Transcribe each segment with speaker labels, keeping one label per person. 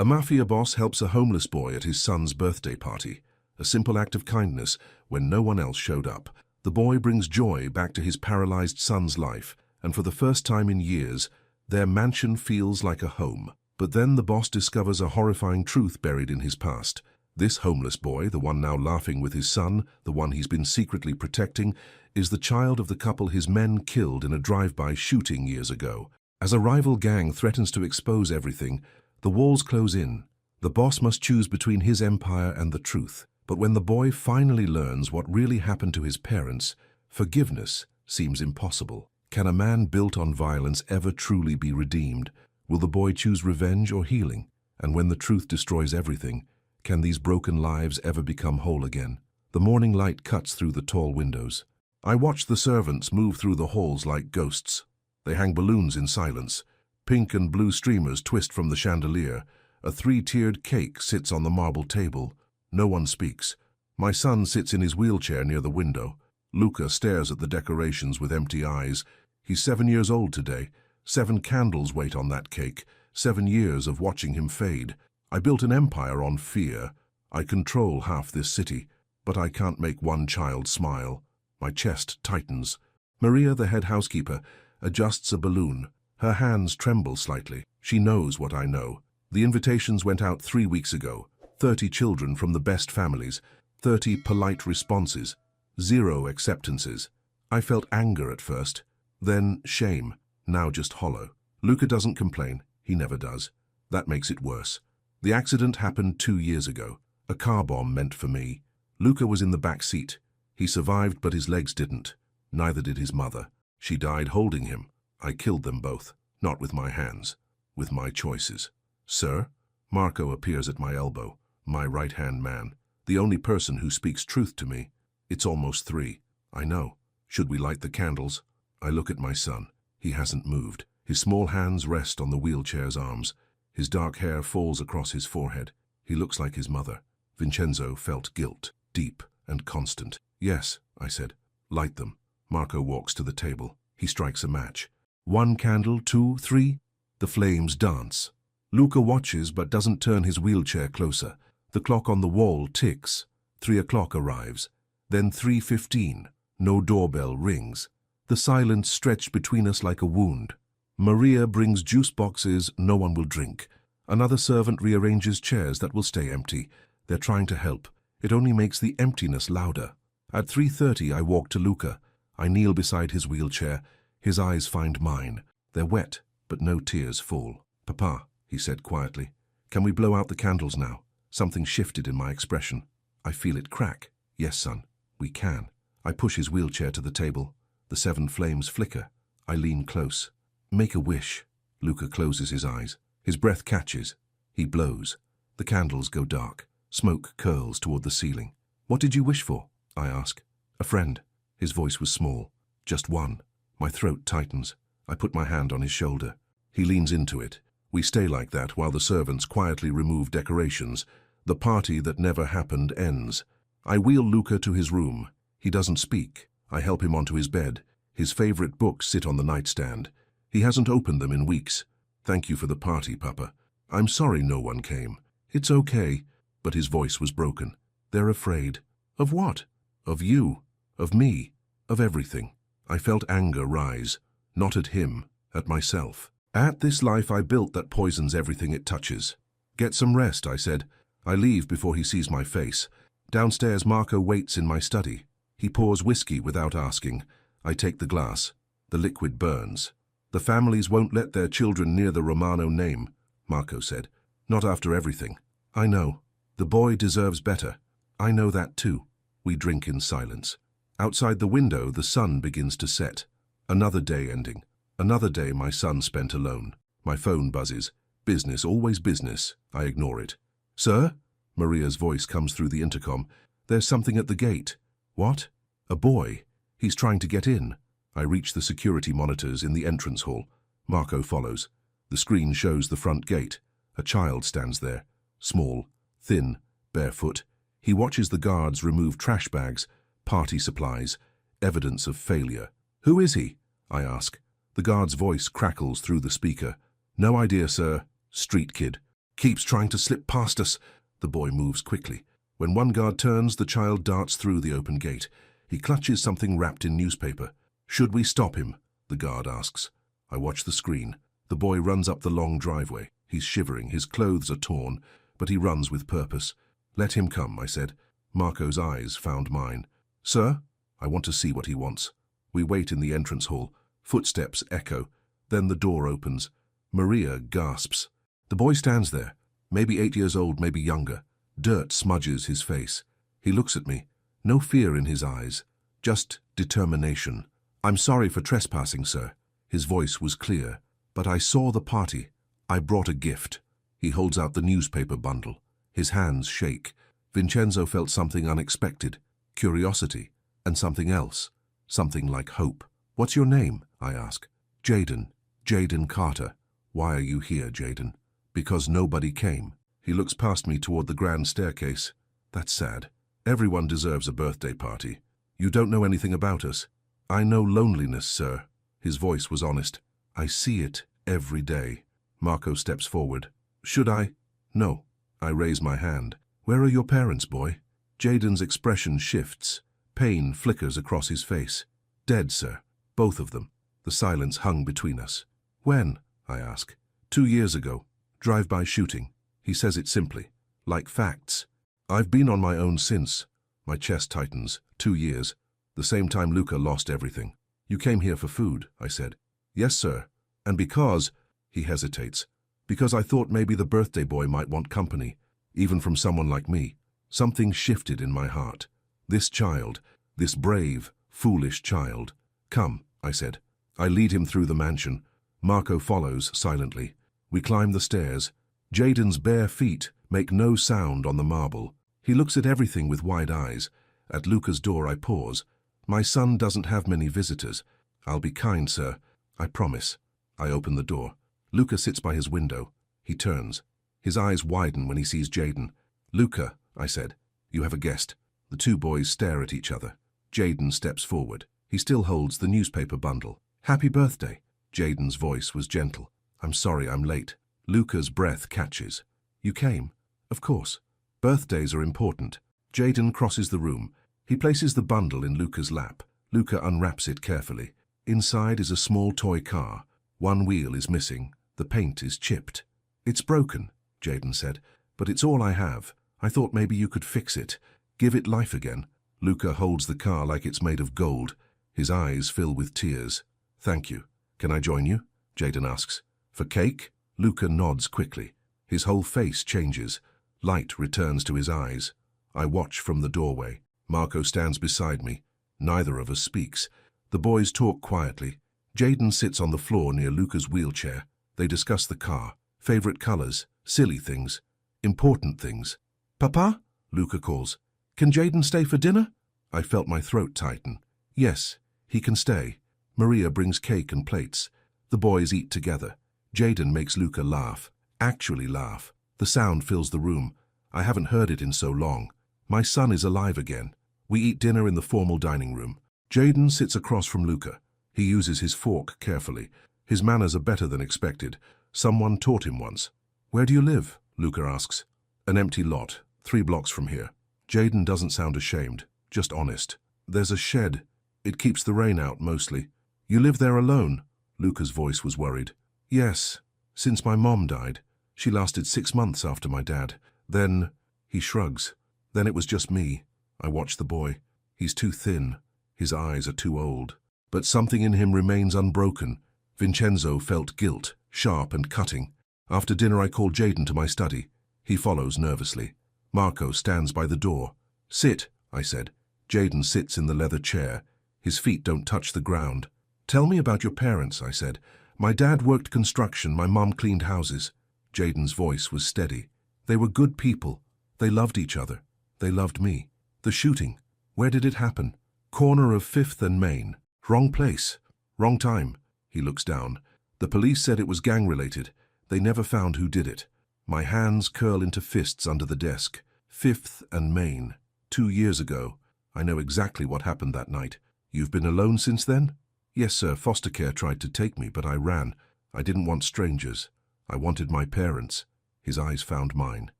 Speaker 1: A Mafia boss helps a homeless boy at his son's birthday party. A simple act of kindness when no one else showed up. The boy brings joy back to his paralyzed son's life, and for the first time in years, their mansion feels like a home. But then the boss discovers a horrifying truth buried in his past. This homeless boy, the one now laughing with his son, the one he's been secretly protecting, is the child of the couple his men killed in a drive-by shooting years ago. As a rival gang threatens to expose everything, the walls close in. The boss must choose between his empire and the truth. But when the boy finally learns what really happened to his parents, forgiveness seems impossible. Can a man built on violence ever truly be redeemed? Will the boy choose revenge or healing? And when the truth destroys everything, can these broken lives ever become whole again? The morning light cuts through the tall windows. I watch the servants move through the halls like ghosts. They hang balloons in silence. Pink and blue streamers twist from the chandelier. A three-tiered cake sits on the marble table. No one speaks. My son sits in his wheelchair near the window. Luca stares at the decorations with empty eyes. He's 7 years old today. 7 candles wait on that cake. 7 years of watching him fade. I built an empire on fear. I control half this city, but I can't make one child smile. My chest tightens. Maria, the head housekeeper, adjusts a balloon. Her hands tremble slightly. She knows what I know. The invitations went out 3 weeks ago. 30 children from the best families. 30 polite responses. 0 acceptances. I felt anger at first. Then shame. Now just hollow. Luca doesn't complain. He never does. That makes it worse. The accident happened 2 years ago. A car bomb meant for me. Luca was in the back seat. He survived, but his legs didn't. Neither did his mother. She died holding him. I killed them both. Not with my hands. With my choices. Sir? Marco appears at my elbow. My right-hand man. The only person who speaks truth to me. It's almost 3. I know. Should we light the candles? I look at my son. He hasn't moved. His small hands rest on the wheelchair's arms. His dark hair falls across his forehead. He looks like his mother. Vincenzo felt guilt, deep and constant. Yes, I said. Light them. Marco walks to the table. He strikes a match. 1 candle, 2, 3. The flames dance. Luca watches but doesn't turn his wheelchair closer. The clock on the wall ticks. 3 o'clock arrives. Then 3:15. No doorbell rings. The silence stretched between us like a wound. Maria brings juice boxes no one will drink. Another servant rearranges chairs that will stay empty. They're trying to help. It only makes the emptiness louder. At 3:30 I walk to Luca. I kneel beside his wheelchair. His eyes find mine. They're wet, but no tears fall. Papa, he said quietly, can we blow out the candles now? Something shifted in my expression. I feel it crack. Yes, son, we can. I push his wheelchair to the table. The 7 flames flicker. I lean close. Make a wish. Luca closes his eyes. His breath catches. He blows. The candles go dark. Smoke curls toward the ceiling. What did you wish for? I ask. A friend. His voice was small. Just one. My throat tightens. I put my hand on his shoulder. He leans into it. We stay like that while the servants quietly remove decorations. The party that never happened ends. I wheel Luca to his room. He doesn't speak. I help him onto his bed. His favorite books sit on the nightstand. He hasn't opened them in weeks. Thank you for the party, Papa. I'm sorry no one came. It's okay. But his voice was broken. They're afraid. Of what? Of you. Of me. Of everything. I felt anger rise. Not at him. At myself. At this life I built that poisons everything it touches. Get some rest, I said. I leave before he sees my face. Downstairs, Marco waits in my study. He pours whiskey without asking. I take the glass. The liquid burns. The families won't let their children near the Romano name, Marco said. Not after everything. I know. The boy deserves better. I know that too. We drink in silence. Outside the window, the sun begins to set. Another day ending. Another day my son spent alone. My phone buzzes. Business, always business. I ignore it. Sir? Maria's voice comes through the intercom. There's something at the gate. What? A boy. He's trying to get in. I reach the security monitors in the entrance hall. Marco follows. The screen shows the front gate. A child stands there. Small, thin, barefoot. He watches the guards remove trash bags, party supplies, evidence of failure. Who is he? I ask. The guard's voice crackles through the speaker. No idea, sir. Street kid. Keeps trying to slip past us. The boy moves quickly. When one guard turns, the child darts through the open gate. He clutches something wrapped in newspaper. Should we stop him? The guard asks. I watch the screen. The boy runs up the long driveway. He's shivering, his clothes are torn, but he runs with purpose. Let him come, I said. Marco's eyes found mine. Sir? I want to see what he wants. We wait in the entrance hall. Footsteps echo. Then the door opens. Maria gasps. The boy stands there, maybe 8 years old, maybe younger. Dirt smudges his face. He looks at me. No fear in his eyes, just determination. I'm sorry for trespassing, sir. His voice was clear. But I saw the party. I brought a gift. He holds out the newspaper bundle. His hands shake. Vincenzo felt something unexpected, curiosity, and something else, something like hope. What's your name? I ask. Jaden. Jaden Carter. Why are you here, Jaden? Because nobody came. He looks past me toward the grand staircase. That's sad. Everyone deserves a birthday party. You don't know anything about us. I know loneliness, sir. His voice was honest. I see it every day. Marco steps forward. Should I? No. I raise my hand. Where are your parents, boy? Jaden's expression shifts. Pain flickers across his face. Dead, sir. Both of them. The silence hung between us. When? I ask. 2 years ago. Drive-by shooting. He says it simply, like facts. I've been on my own since. My chest tightens. 2 years. The same time Luca lost everything. You came here for food, I said. Yes, sir. And because, he hesitates, because I thought maybe the birthday boy might want company, even from someone like me. Something shifted in my heart. This child, this brave, foolish child. Come, I said. I lead him through the mansion. Marco follows silently. We climb the stairs. Jaden's bare feet make no sound on the marble. He looks at everything with wide eyes. At Luca's door I pause. My son doesn't have many visitors. I'll be kind, sir. I promise. I open the door. Luca sits by his window. He turns. His eyes widen when he sees Jaden. Luca, I said, you have a guest. The two boys stare at each other. Jaden steps forward. He still holds the newspaper bundle. Happy birthday. Jaden's voice was gentle. I'm sorry I'm late. Luca's breath catches. You came? Of course. Birthdays are important. Jaden crosses the room. He places the bundle in Luca's lap. Luca unwraps it carefully. Inside is a small toy car. One wheel is missing. The paint is chipped. It's broken, Jaden said, but it's all I have. I thought maybe you could fix it. Give it life again. Luca holds the car like it's made of gold. His eyes fill with tears. Thank you. Can I join you? Jaden asks. For cake? Luca nods quickly. His whole face changes. Light returns to his eyes. I watch from the doorway. Marco stands beside me. Neither of us speaks. The boys talk quietly. Jaden sits on the floor near Luca's wheelchair. They discuss the car, favorite colors, silly things, important things. Papa? Luca calls. Can Jaden stay for dinner? I felt my throat tighten. Yes, he can stay. Maria brings cake and plates. The boys eat together. Jaden makes Luca laugh. Actually laugh. The sound fills the room. I haven't heard it in so long. My son is alive again. We eat dinner in the formal dining room. Jaden sits across from Luca. He uses his fork carefully. His manners are better than expected. Someone taught him once. Where do you live? Luca asks. An empty lot, 3 blocks from here. Jaden doesn't sound ashamed, just honest. There's a shed. It keeps the rain out mostly. You live there alone? Luca's voice was worried. Yes, since my mom died. She lasted 6 months after my dad. Then, he shrugs. Then it was just me. I watch the boy. He's too thin. His eyes are too old. But something in him remains unbroken. Vincenzo felt guilt, sharp and cutting. After dinner I call Jaden to my study. He follows nervously. Marco stands by the door. Sit, I said. Jaden sits in the leather chair. His feet don't touch the ground. Tell me about your parents, I said. My dad worked construction, my mom cleaned houses. Jaden's voice was steady. They were good people. They loved each other. They loved me. The shooting. Where did it happen? Corner of 5th and Main. Wrong place. Wrong time. He looks down. The police said it was gang-related. They never found who did it. My hands curl into fists under the desk. 5th and Main. 2 years ago. I know exactly what happened that night. You've been alone since then? Yes, sir. Foster care tried to take me, but I ran. I didn't want strangers. I wanted my parents. His eyes found mine.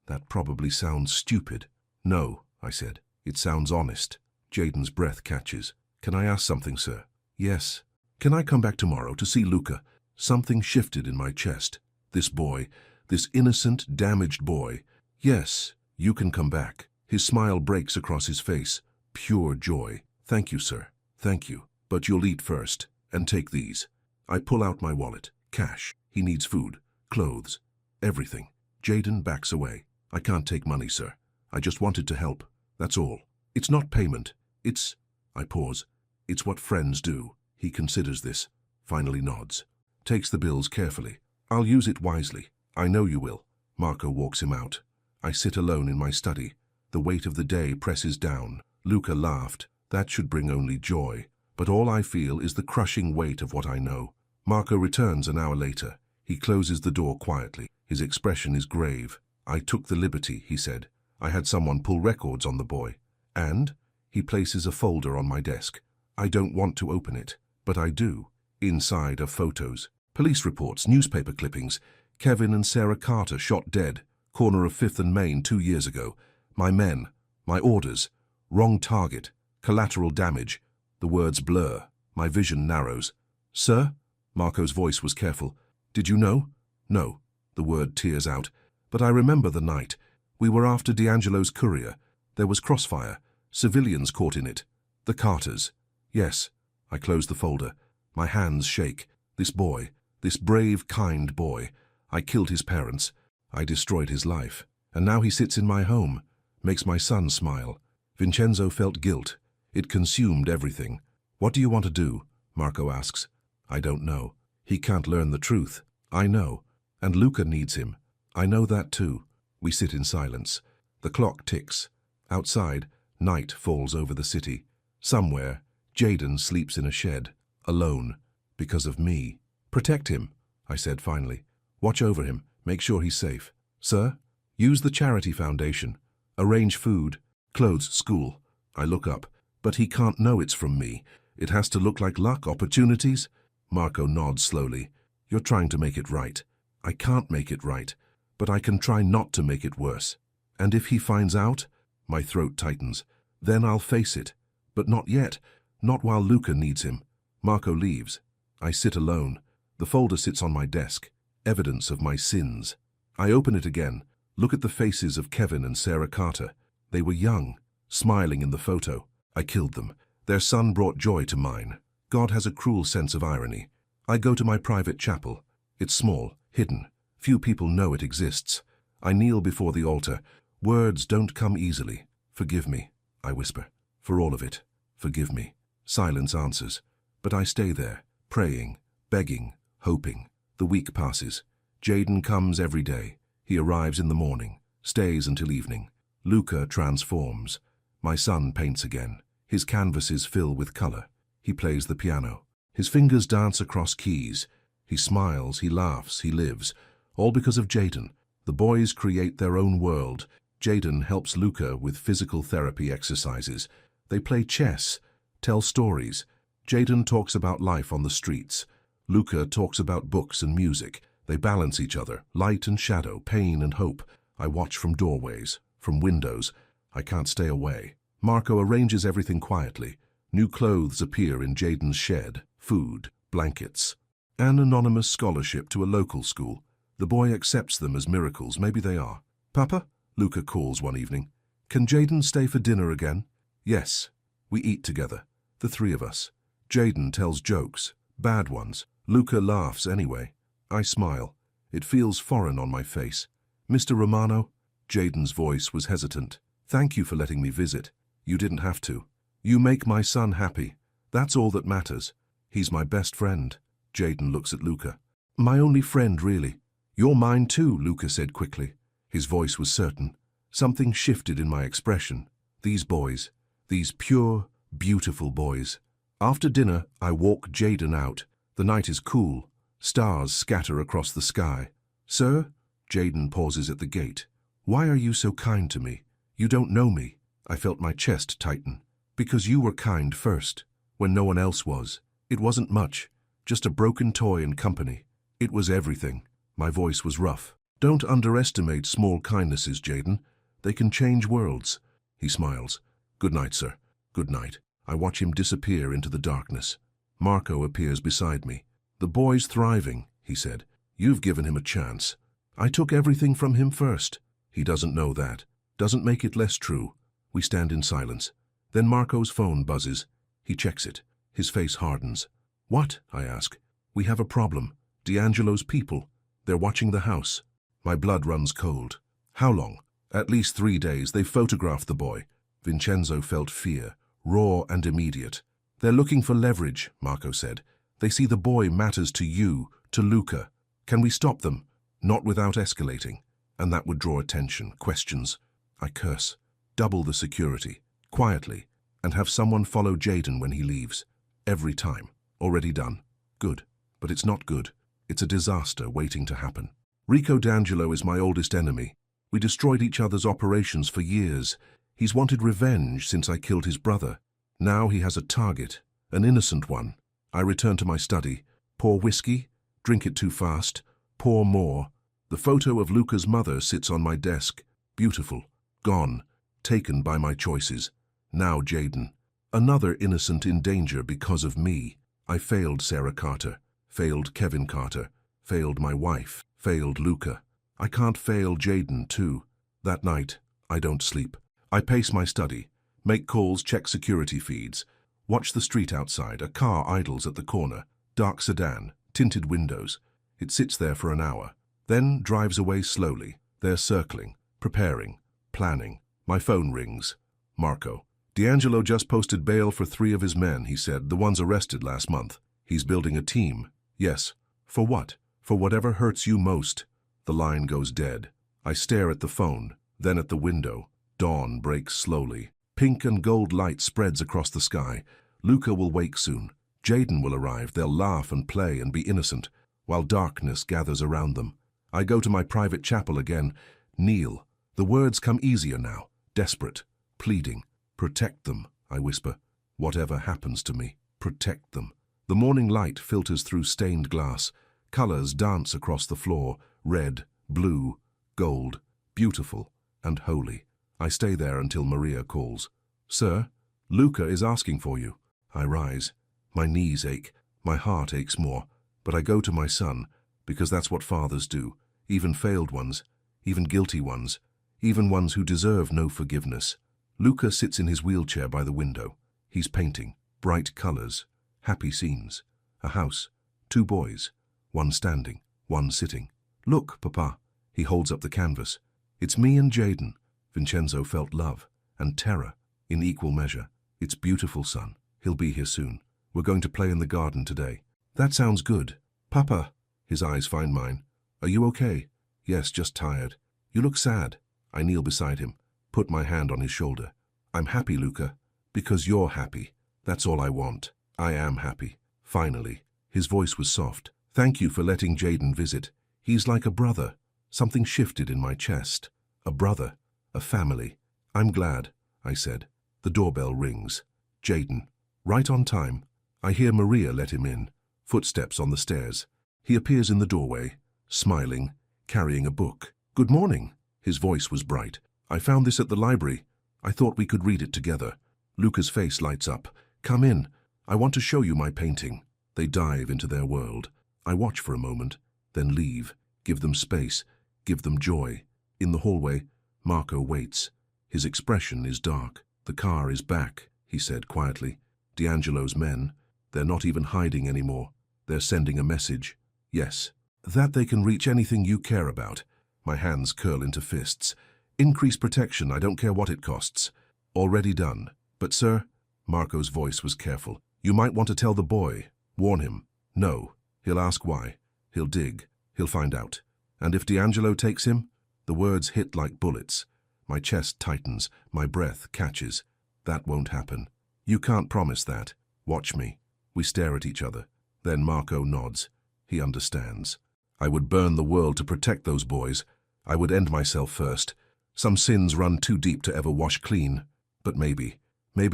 Speaker 1: That probably sounds stupid. No, I said. It sounds honest. Jaden's breath catches. Can I ask something, sir? Yes. Can I come back tomorrow to see Luca? Something shifted in my chest. This boy, this innocent, damaged boy. Yes, you can come back. His smile breaks across his face. Pure joy. Thank you, sir. Thank you. But you'll eat first. And take these. I pull out my wallet. Cash. He needs food, clothes, everything. Jaden backs away. I can't take money, sir. I just wanted to help. That's all. It's not payment. It's... I pause. It's what friends do. He considers this. Finally nods. Takes the bills carefully. I'll use it wisely. I know you will. Marco walks him out. I sit alone in my study. The weight of the day presses down. Luca laughed. That should bring only joy. But all I feel is the crushing weight of what I know. Marco returns an hour later. He closes the door quietly. His expression is grave. I took the liberty, he said. I had someone pull records on the boy. And? He places a folder on my desk. I don't want to open it, but I do. Inside are photos, police reports, newspaper clippings. Kevin and Sarah Carter shot dead, corner of 5th and Main 2 years ago. My men, my orders, wrong target, collateral damage. The words blur. My vision narrows. Sir? Marco's voice was careful. Did you know? No. The word tears out. But I remember the night. We were after D'Angelo's courier. There was crossfire. Civilians caught in it. The Carters. Yes. I close the folder. My hands shake. This boy, this brave, kind boy. I killed his parents. I destroyed his life. And now he sits in my home. Makes my son smile. Vincenzo felt guilt. It consumed everything. What do you want to do? Marco asks. I don't know. He can't learn the truth. I know. And Luca needs him. I know that too. We sit in silence. The clock ticks. Outside, night falls over the city. Somewhere, Jaden sleeps in a shed, alone, because of me. Protect him, I said finally. Watch over him. Make sure he's safe. Sir? Use the charity foundation. Arrange food, clothes, school. I look up. But he can't know it's from me. It has to look like luck, opportunities. Marco nods slowly. You're trying to make it right. I can't make it right, but I can try not to make it worse. And if he finds out, my throat tightens. Then I'll face it. But not yet. Not while Luca needs him. Marco leaves. I sit alone. The folder sits on my desk. Evidence of my sins. I open it again. Look at the faces of Kevin and Sarah Carter. They were young, smiling in the photo. I killed them. Their son brought joy to mine. God has a cruel sense of irony. I go to my private chapel. It's small, hidden. Few people know it exists. I kneel before the altar. Words don't come easily. Forgive me, I whisper. For all of it. Forgive me. Silence answers. But I stay there, praying, begging, hoping. The week passes. Jaden comes every day. He arrives in the morning, stays until evening. Luca transforms. My son paints again. His canvases fill with color. He plays the piano. His fingers dance across keys. He smiles, he laughs, he lives. All because of Jaden. The boys create their own world. Jaden helps Luca with physical therapy exercises. They play chess, tell stories. Jaden talks about life on the streets. Luca talks about books and music. They balance each other, light and shadow, pain and hope. I watch from doorways, from windows. I can't stay away. Marco arranges everything quietly. New clothes appear in Jaden's shed, food, blankets. An anonymous scholarship to a local school. The boy accepts them as miracles. Maybe they are. Papa? Luca calls one evening. Can Jaden stay for dinner again? Yes. We eat together. The three of us. Jaden tells jokes. Bad ones. Luca laughs anyway. I smile. It feels foreign on my face. Mr. Romano? Jaden's voice was hesitant. Thank you for letting me visit. You didn't have to. You make my son happy. That's all that matters. He's my best friend. Jaden looks at Luca. My only friend, really. You're mine too, Luca said quickly. His voice was certain. Something shifted in my expression. These boys. These pure, beautiful boys. After dinner, I walk Jaden out. The night is cool. Stars scatter across the sky. Sir? Jaden pauses at the gate. Why are you so kind to me? You don't know me. I felt my chest tighten. Because you were kind first, when no one else was. It wasn't much, just a broken toy and company. It was everything. My voice was rough. Don't underestimate small kindnesses, Jaden. They can change worlds. He smiles. Good night, sir. Good night. I watch him disappear into the darkness. Marco appears beside me. The boy's thriving, he said. You've given him a chance. I took everything from him first. He doesn't know that. Doesn't make it less true. We stand in silence. Then Marco's phone buzzes. He checks it. His face hardens. What? I ask. We have a problem. D'Angelo's people. They're watching the house. My blood runs cold. How long? At least 3 days. They photographed the boy. Vincenzo felt fear, raw and immediate. They're looking for leverage, Marco said. They see the boy matters to you, to Luca. Can we stop them? Not without escalating. And that would draw attention, questions. I curse. Double the security, quietly, and have someone follow Jaden when he leaves. Every time. Already done. Good. But it's not good. It's a disaster waiting to happen. Rico D'Angelo is my oldest enemy. We destroyed each other's operations for years. He's wanted revenge since I killed his brother. Now he has a target, an innocent one. I return to my study. Pour whiskey, drink it too fast, pour more. The photo of Luca's mother sits on my desk. Beautiful. Gone. Taken by my choices. Now Jaden. Another innocent in danger because of me. I failed Sarah Carter, failed Kevin Carter, failed my wife, failed Luca. I can't fail Jaden too. That night, I don't sleep. I pace my study, make calls, check security feeds, watch the street outside. A car idles at the corner, dark sedan, tinted windows. It sits there for an hour, then drives away slowly. They're circling, preparing, planning. My phone rings. Marco. D'Angelo just posted bail for 3 of his men, he said, the ones arrested last month. He's building a team. Yes. For what? For whatever hurts you most. The line goes dead. I stare at the phone, then at the window. Dawn breaks slowly. Pink and gold light spreads across the sky. Luca will wake soon. Jaden will arrive. They'll laugh and play and be innocent, while darkness gathers around them. I go to my private chapel again. Kneel. The words come easier now. Desperate. Pleading. Protect them, I whisper. Whatever happens to me, protect them. The morning light filters through stained glass. Colors dance across the floor. Red, blue, gold. Beautiful and holy. I stay there until Maria calls. Sir, Luca is asking for you. I rise. My knees ache. My heart aches more. But I go to my son, because that's what fathers do. Even failed ones. Even guilty ones. Even ones who deserve no forgiveness. Luca sits in his wheelchair by the window. He's painting. Bright colors. Happy scenes. A house. 2 boys. One standing. One sitting. Look, Papa. He holds up the canvas. It's me and Jaden. Vincenzo felt love and terror in equal measure. It's beautiful, son. He'll be here soon. We're going to play in the garden today. That sounds good. Papa. His eyes find mine. Are you okay? Yes, just tired. You look sad. I kneel beside him, put my hand on his shoulder. I'm happy, Luca, because you're happy. That's all I want. I am happy. Finally. His voice was soft. Thank you for letting Jaden visit. He's like a brother. Something shifted in my chest. A brother. A family. I'm glad, I said. The doorbell rings. Jaden. Right on time. I hear Maria let him in. Footsteps on the stairs. He appears in the doorway, smiling, carrying a book. Good morning. His voice was bright. I found this at the library. I thought we could read it together. Luca's face lights up. Come in. I want to show you my painting. They dive into their world. I watch for a moment, then leave. Give them space. Give them joy. In the hallway, Marco waits. His expression is dark. The car is back, he said quietly. D'Angelo's men. They're not even hiding anymore. They're sending a message. Yes. That they can reach anything you care about. My hands curl into fists. Increase protection, I don't care what it costs. Already done. But sir, Marco's voice was careful. You might want to tell the boy. Warn him. No. He'll ask why. He'll dig. He'll find out. And if D'Angelo takes him? The words hit like bullets. My chest tightens. My breath catches. That won't happen. You can't promise that. Watch me. We stare at each other. Then Marco nods. He understands. I would burn the world to protect those boys. I would end myself first. Some sins run too deep to ever wash clean. But maybe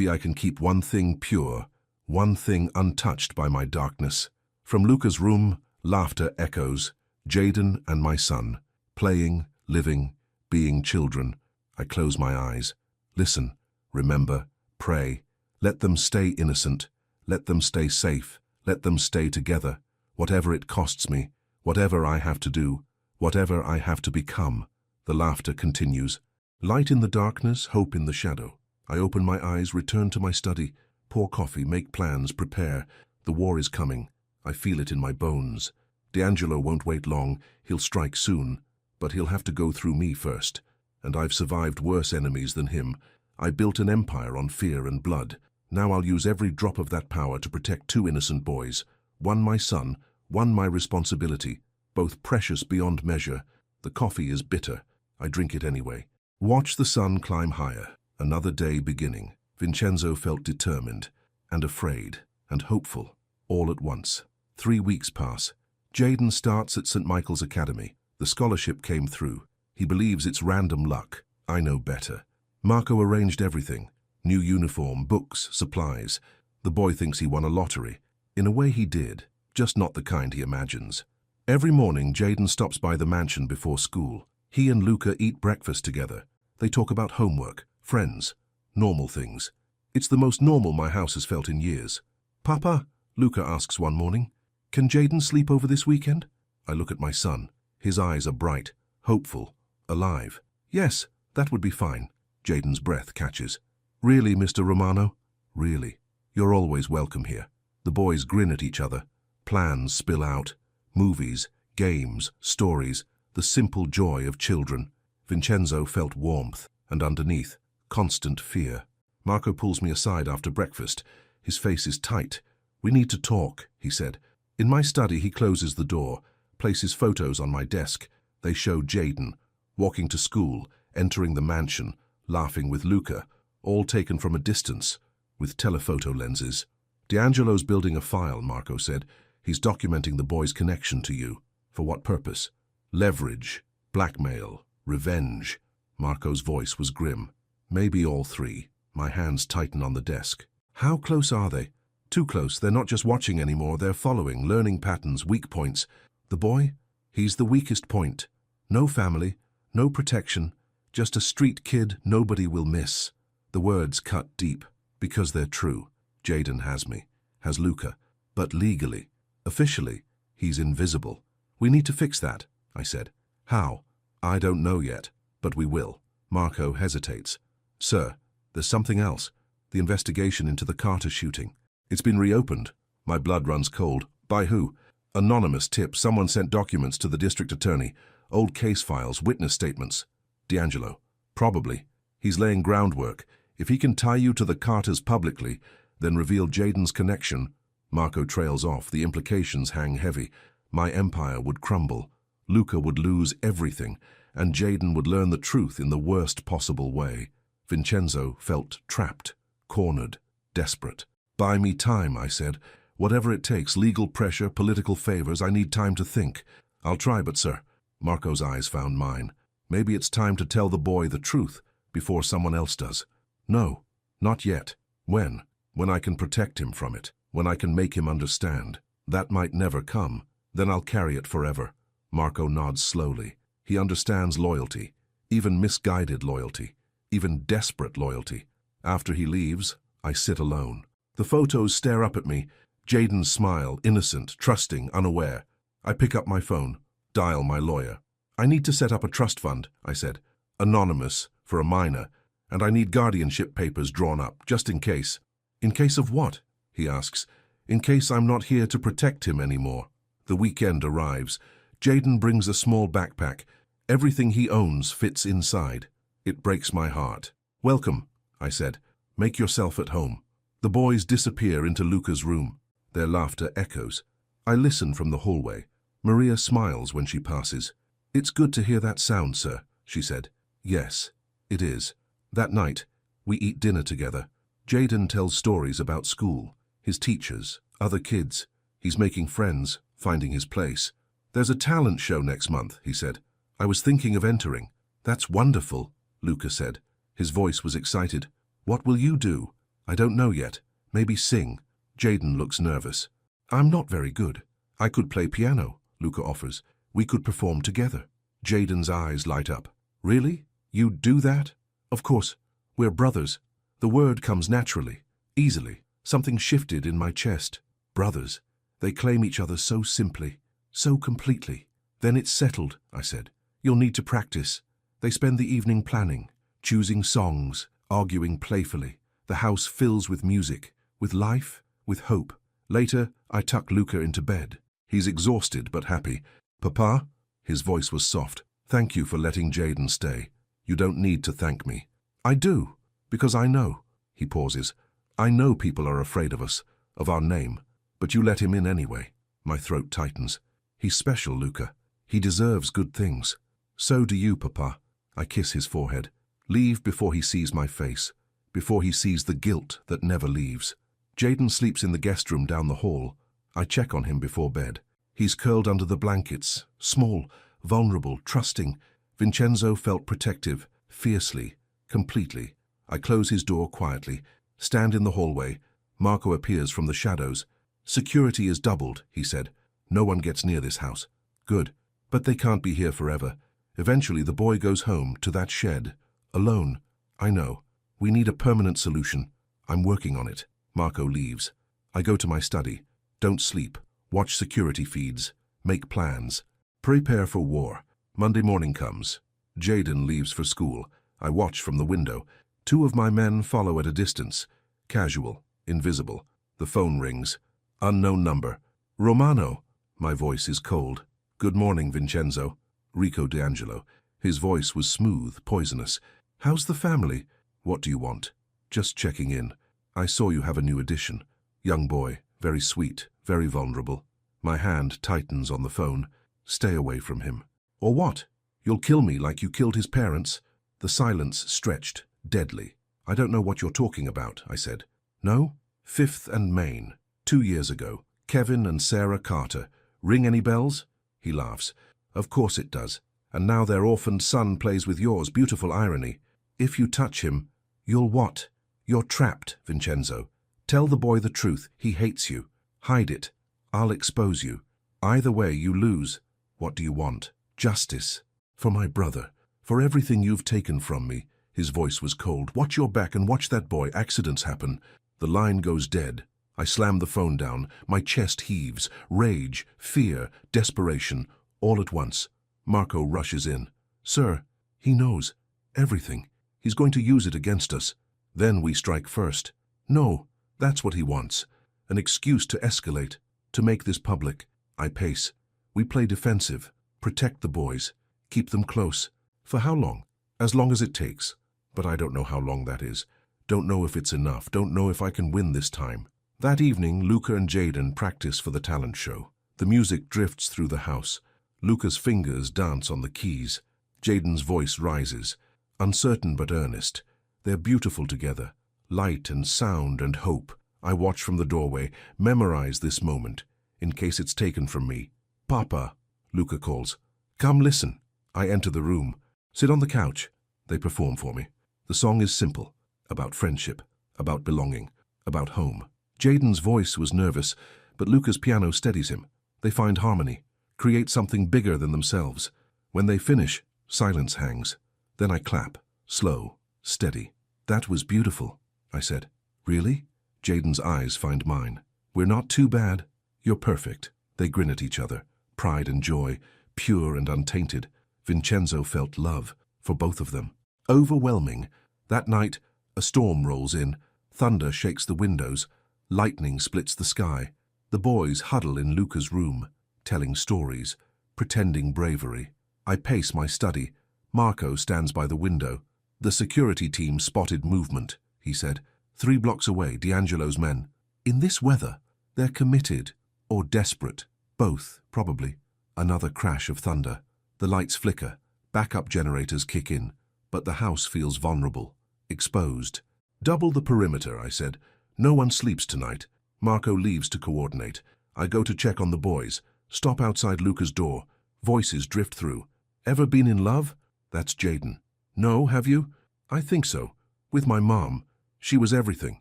Speaker 1: I can keep one thing pure, one thing untouched by my darkness. From Luca's room, laughter echoes. Jaden and my son. Playing, living, being children. I close my eyes. Listen, remember, pray. Let them stay innocent. Let them stay safe. Let them stay together. Whatever it costs me, whatever I have to do, whatever I have to become. The laughter continues. Light in the darkness, hope in the shadow. I open my eyes, return to my study, pour coffee, make plans, prepare. The war is coming. I feel it in my bones. D'Angelo won't wait long. He'll strike soon. But he'll have to go through me first. And I've survived worse enemies than him. I built an empire on fear and blood. Now I'll use every drop of that power to protect two innocent boys. One my son, one my responsibility. Both precious beyond measure. The coffee is bitter. I drink it anyway. Watch the sun climb higher. Another day beginning. Vincenzo felt determined, and afraid, and hopeful, all at once. 3 weeks pass. Jaden starts at St. Michael's Academy. The scholarship came through. He believes it's random luck. I know better. Marco arranged everything. New uniform, books, supplies. The boy thinks he won a lottery. In a way he did, just not the kind he imagines. Every morning, Jaden stops by the mansion before school. He and Luca eat breakfast together. They talk about homework, friends, normal things. It's the most normal my house has felt in years. Papa, Luca asks one morning, can Jaden sleep over this weekend? I look at my son. His eyes are bright, hopeful, alive. Yes, that would be fine. Jaden's breath catches. Really, Mr. Romano? Really. You're always welcome here. The boys grin at each other. Plans spill out. Movies, games, stories, the simple joy of children. Vincenzo felt warmth, and underneath, constant fear. Marco pulls me aside after breakfast. His face is tight. We need to talk, he said. In my study, he closes the door, places photos on my desk. They show Jaden, walking to school, entering the mansion, laughing with Luca, all taken from a distance, with telephoto lenses. D'Angelo's building a file, Marco said. He's documenting the boy's connection to you. For what purpose? Leverage, blackmail, revenge. Marco's voice was grim. Maybe all three. My hands tighten on the desk. How close are they? Too close. They're not just watching anymore. They're following, learning patterns, weak points. The boy? He's the weakest point. No family, no protection. Just a street kid nobody will miss. The words cut deep, because they're true. Jaden has me, has Luca. But legally, officially, he's invisible. We need to fix that, I said. How? I don't know yet, but we will. Marco hesitates. Sir, there's something else. The investigation into the Carter shooting. It's been reopened. My blood runs cold. By who? Anonymous tip. Someone sent documents to the district attorney. Old case files, witness statements. D'Angelo. Probably. He's laying groundwork. If he can tie you to the Carters publicly, then reveal Jaden's connection. Marco trails off. The implications hang heavy. My empire would crumble. Luca would lose everything, and Jaden would learn the truth in the worst possible way. Vincenzo felt trapped, cornered, desperate. Buy me time, I said. Whatever it takes, legal pressure, political favors, I need time to think. I'll try, but sir. Marco's eyes found mine. Maybe it's time to tell the boy the truth before someone else does. No, not yet. When? When I can protect him from it. When I can make him understand. That might never come. Then I'll carry it forever. Marco nods slowly. He understands loyalty, even misguided loyalty, even desperate loyalty. After he leaves, I sit alone. The photos stare up at me. Jaden's smile, innocent, trusting, unaware. I pick up my phone, dial my lawyer. I need to set up a trust fund, I said. Anonymous, for a minor, and I need guardianship papers drawn up, just in case. In case of what? He asks. In case I'm not here to protect him anymore. The weekend arrives. Jaden brings a small backpack. Everything he owns fits inside. It breaks my heart. Welcome, I said. Make yourself at home. The boys disappear into Luca's room. Their laughter echoes. I listen from the hallway. Maria smiles when she passes. It's good to hear that sound, sir, she said. Yes, it is. That night, we eat dinner together. Jaden tells stories about school, his teachers, other kids. He's making friends, finding his place. There's a talent show next month, he said. I was thinking of entering. That's wonderful, Luca said. His voice was excited. What will you do? I don't know yet. Maybe sing. Jaden looks nervous. I'm not very good. I could play piano, Luca offers. We could perform together. Jaden's eyes light up. Really? You'd do that? Of course. We're brothers. The word comes naturally, easily. Something shifted in my chest. Brothers. They claim each other so simply, so completely. Then it's settled, I said. You'll need to practice. They spend the evening planning, choosing songs, arguing playfully. The house fills with music, with life, with hope. Later, I tuck Luca into bed. He's exhausted but happy. Papa? His voice was soft. Thank you for letting Jaden stay. You don't need to thank me. I do, because I know. He pauses. I know people are afraid of us, of our name, but you let him in anyway. My throat tightens. He's special, Luca. He deserves good things. So do you, Papa. I kiss his forehead. Leave before he sees my face, before he sees the guilt that never leaves. Jaden sleeps in the guest room down the hall. I check on him before bed. He's curled under the blankets, small, vulnerable, trusting. Vincenzo felt protective, fiercely, completely. I close his door quietly, stand in the hallway. Marco appears from the shadows. Security is doubled, he said. No one gets near this house. Good. But they can't be here forever. Eventually the boy goes home, to that shed. Alone. I know. We need a permanent solution. I'm working on it. Marco leaves. I go to my study. Don't sleep. Watch security feeds. Make plans. Prepare for war. Monday morning comes. Jaden leaves for school. I watch from the window. 2 of my men follow at a distance. Casual. Invisible. The phone rings. Unknown number. Romano. My voice is cold. Good morning, Vincenzo. Rico D'Angelo. His voice was smooth, poisonous. How's the family? What do you want? Just checking in. I saw you have a new addition. Young boy, very sweet, very vulnerable. My hand tightens on the phone. Stay away from him. Or what? You'll kill me like you killed his parents? The silence stretched, deadly. I don't know what you're talking about, I said. No? 5th and Main. 2 years ago. Kevin and Sarah Carter. Ring any bells? He laughs. Of course it does. And now their orphaned son plays with yours. Beautiful irony. If you touch him, you'll what? You're trapped, Vincenzo. Tell the boy the truth. He hates you. Hide it. I'll expose you. Either way, you lose. What do you want? Justice. For my brother. For everything you've taken from me. His voice was cold. Watch your back and watch that boy. Accidents happen. The line goes dead. I slam the phone down. My chest heaves. Rage, fear, desperation, all at once. Marco rushes in. Sir, he knows. Everything. He's going to use it against us. Then we strike first. No, that's what he wants. An excuse to escalate, to make this public. I pace. We play defensive. Protect the boys. Keep them close. For how long? As long as it takes. But I don't know how long that is. Don't know if it's enough. Don't know if I can win this time. That evening, Luca and Jaden practice for the talent show. The music drifts through the house. Luca's fingers dance on the keys. Jaden's voice rises, uncertain but earnest. They're beautiful together. Light and sound and hope. I watch from the doorway, memorize this moment, in case it's taken from me. Papa, Luca calls. Come listen. I enter the room. Sit on the couch. They perform for me. The song is simple. About friendship. About belonging. About home. Jaden's voice was nervous, but Luca's piano steadies him. They find harmony, create something bigger than themselves. When they finish, silence hangs. Then I clap, slow, steady. That was beautiful, I said. Really? Jaden's eyes find mine. We're not too bad. You're perfect. They grin at each other, pride and joy, pure and untainted. Vincenzo felt love for both of them. Overwhelming. That night, a storm rolls in. Thunder shakes the windows. Lightning splits the sky. The boys huddle in Luca's room, telling stories, pretending bravery. I pace my study. Marco stands by the window. The security team spotted movement, he said. 3 blocks away, D'Angelo's men. In this weather, they're committed or desperate. Both, probably. Another crash of thunder. The lights flicker. Backup generators kick in. But the house feels vulnerable, exposed. Double the perimeter, I said. No one sleeps tonight. Marco leaves to coordinate. I go to check on the boys. Stop outside Luca's door. Voices drift through. Ever been in love? That's Jaden. No, have you? I think so. With my mom. She was everything.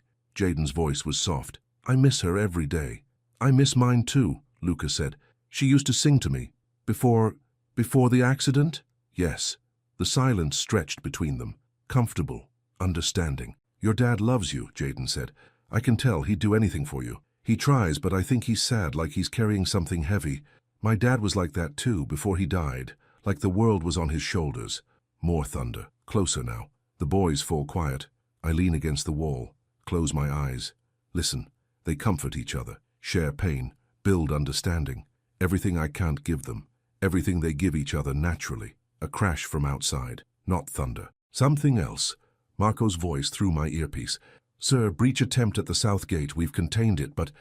Speaker 1: Jaden's voice was soft. I miss her every day. I miss mine too, Luca said. She used to sing to me. Before the accident? Yes. The silence stretched between them. Comfortable. Understanding. Your dad loves you, Jaden said. I can tell he'd do anything for you. He tries, but I think he's sad, like he's carrying something heavy. My dad was like that too, before he died, like the world was on his shoulders. More thunder. Closer now. The boys fall quiet. I lean against the wall, close my eyes. Listen. They comfort each other, share pain, build understanding. Everything I can't give them. Everything they give each other naturally. A crash from outside, not thunder. Something else. Marco's voice through my earpiece. Sir, breach attempt at the south gate. We've contained it, but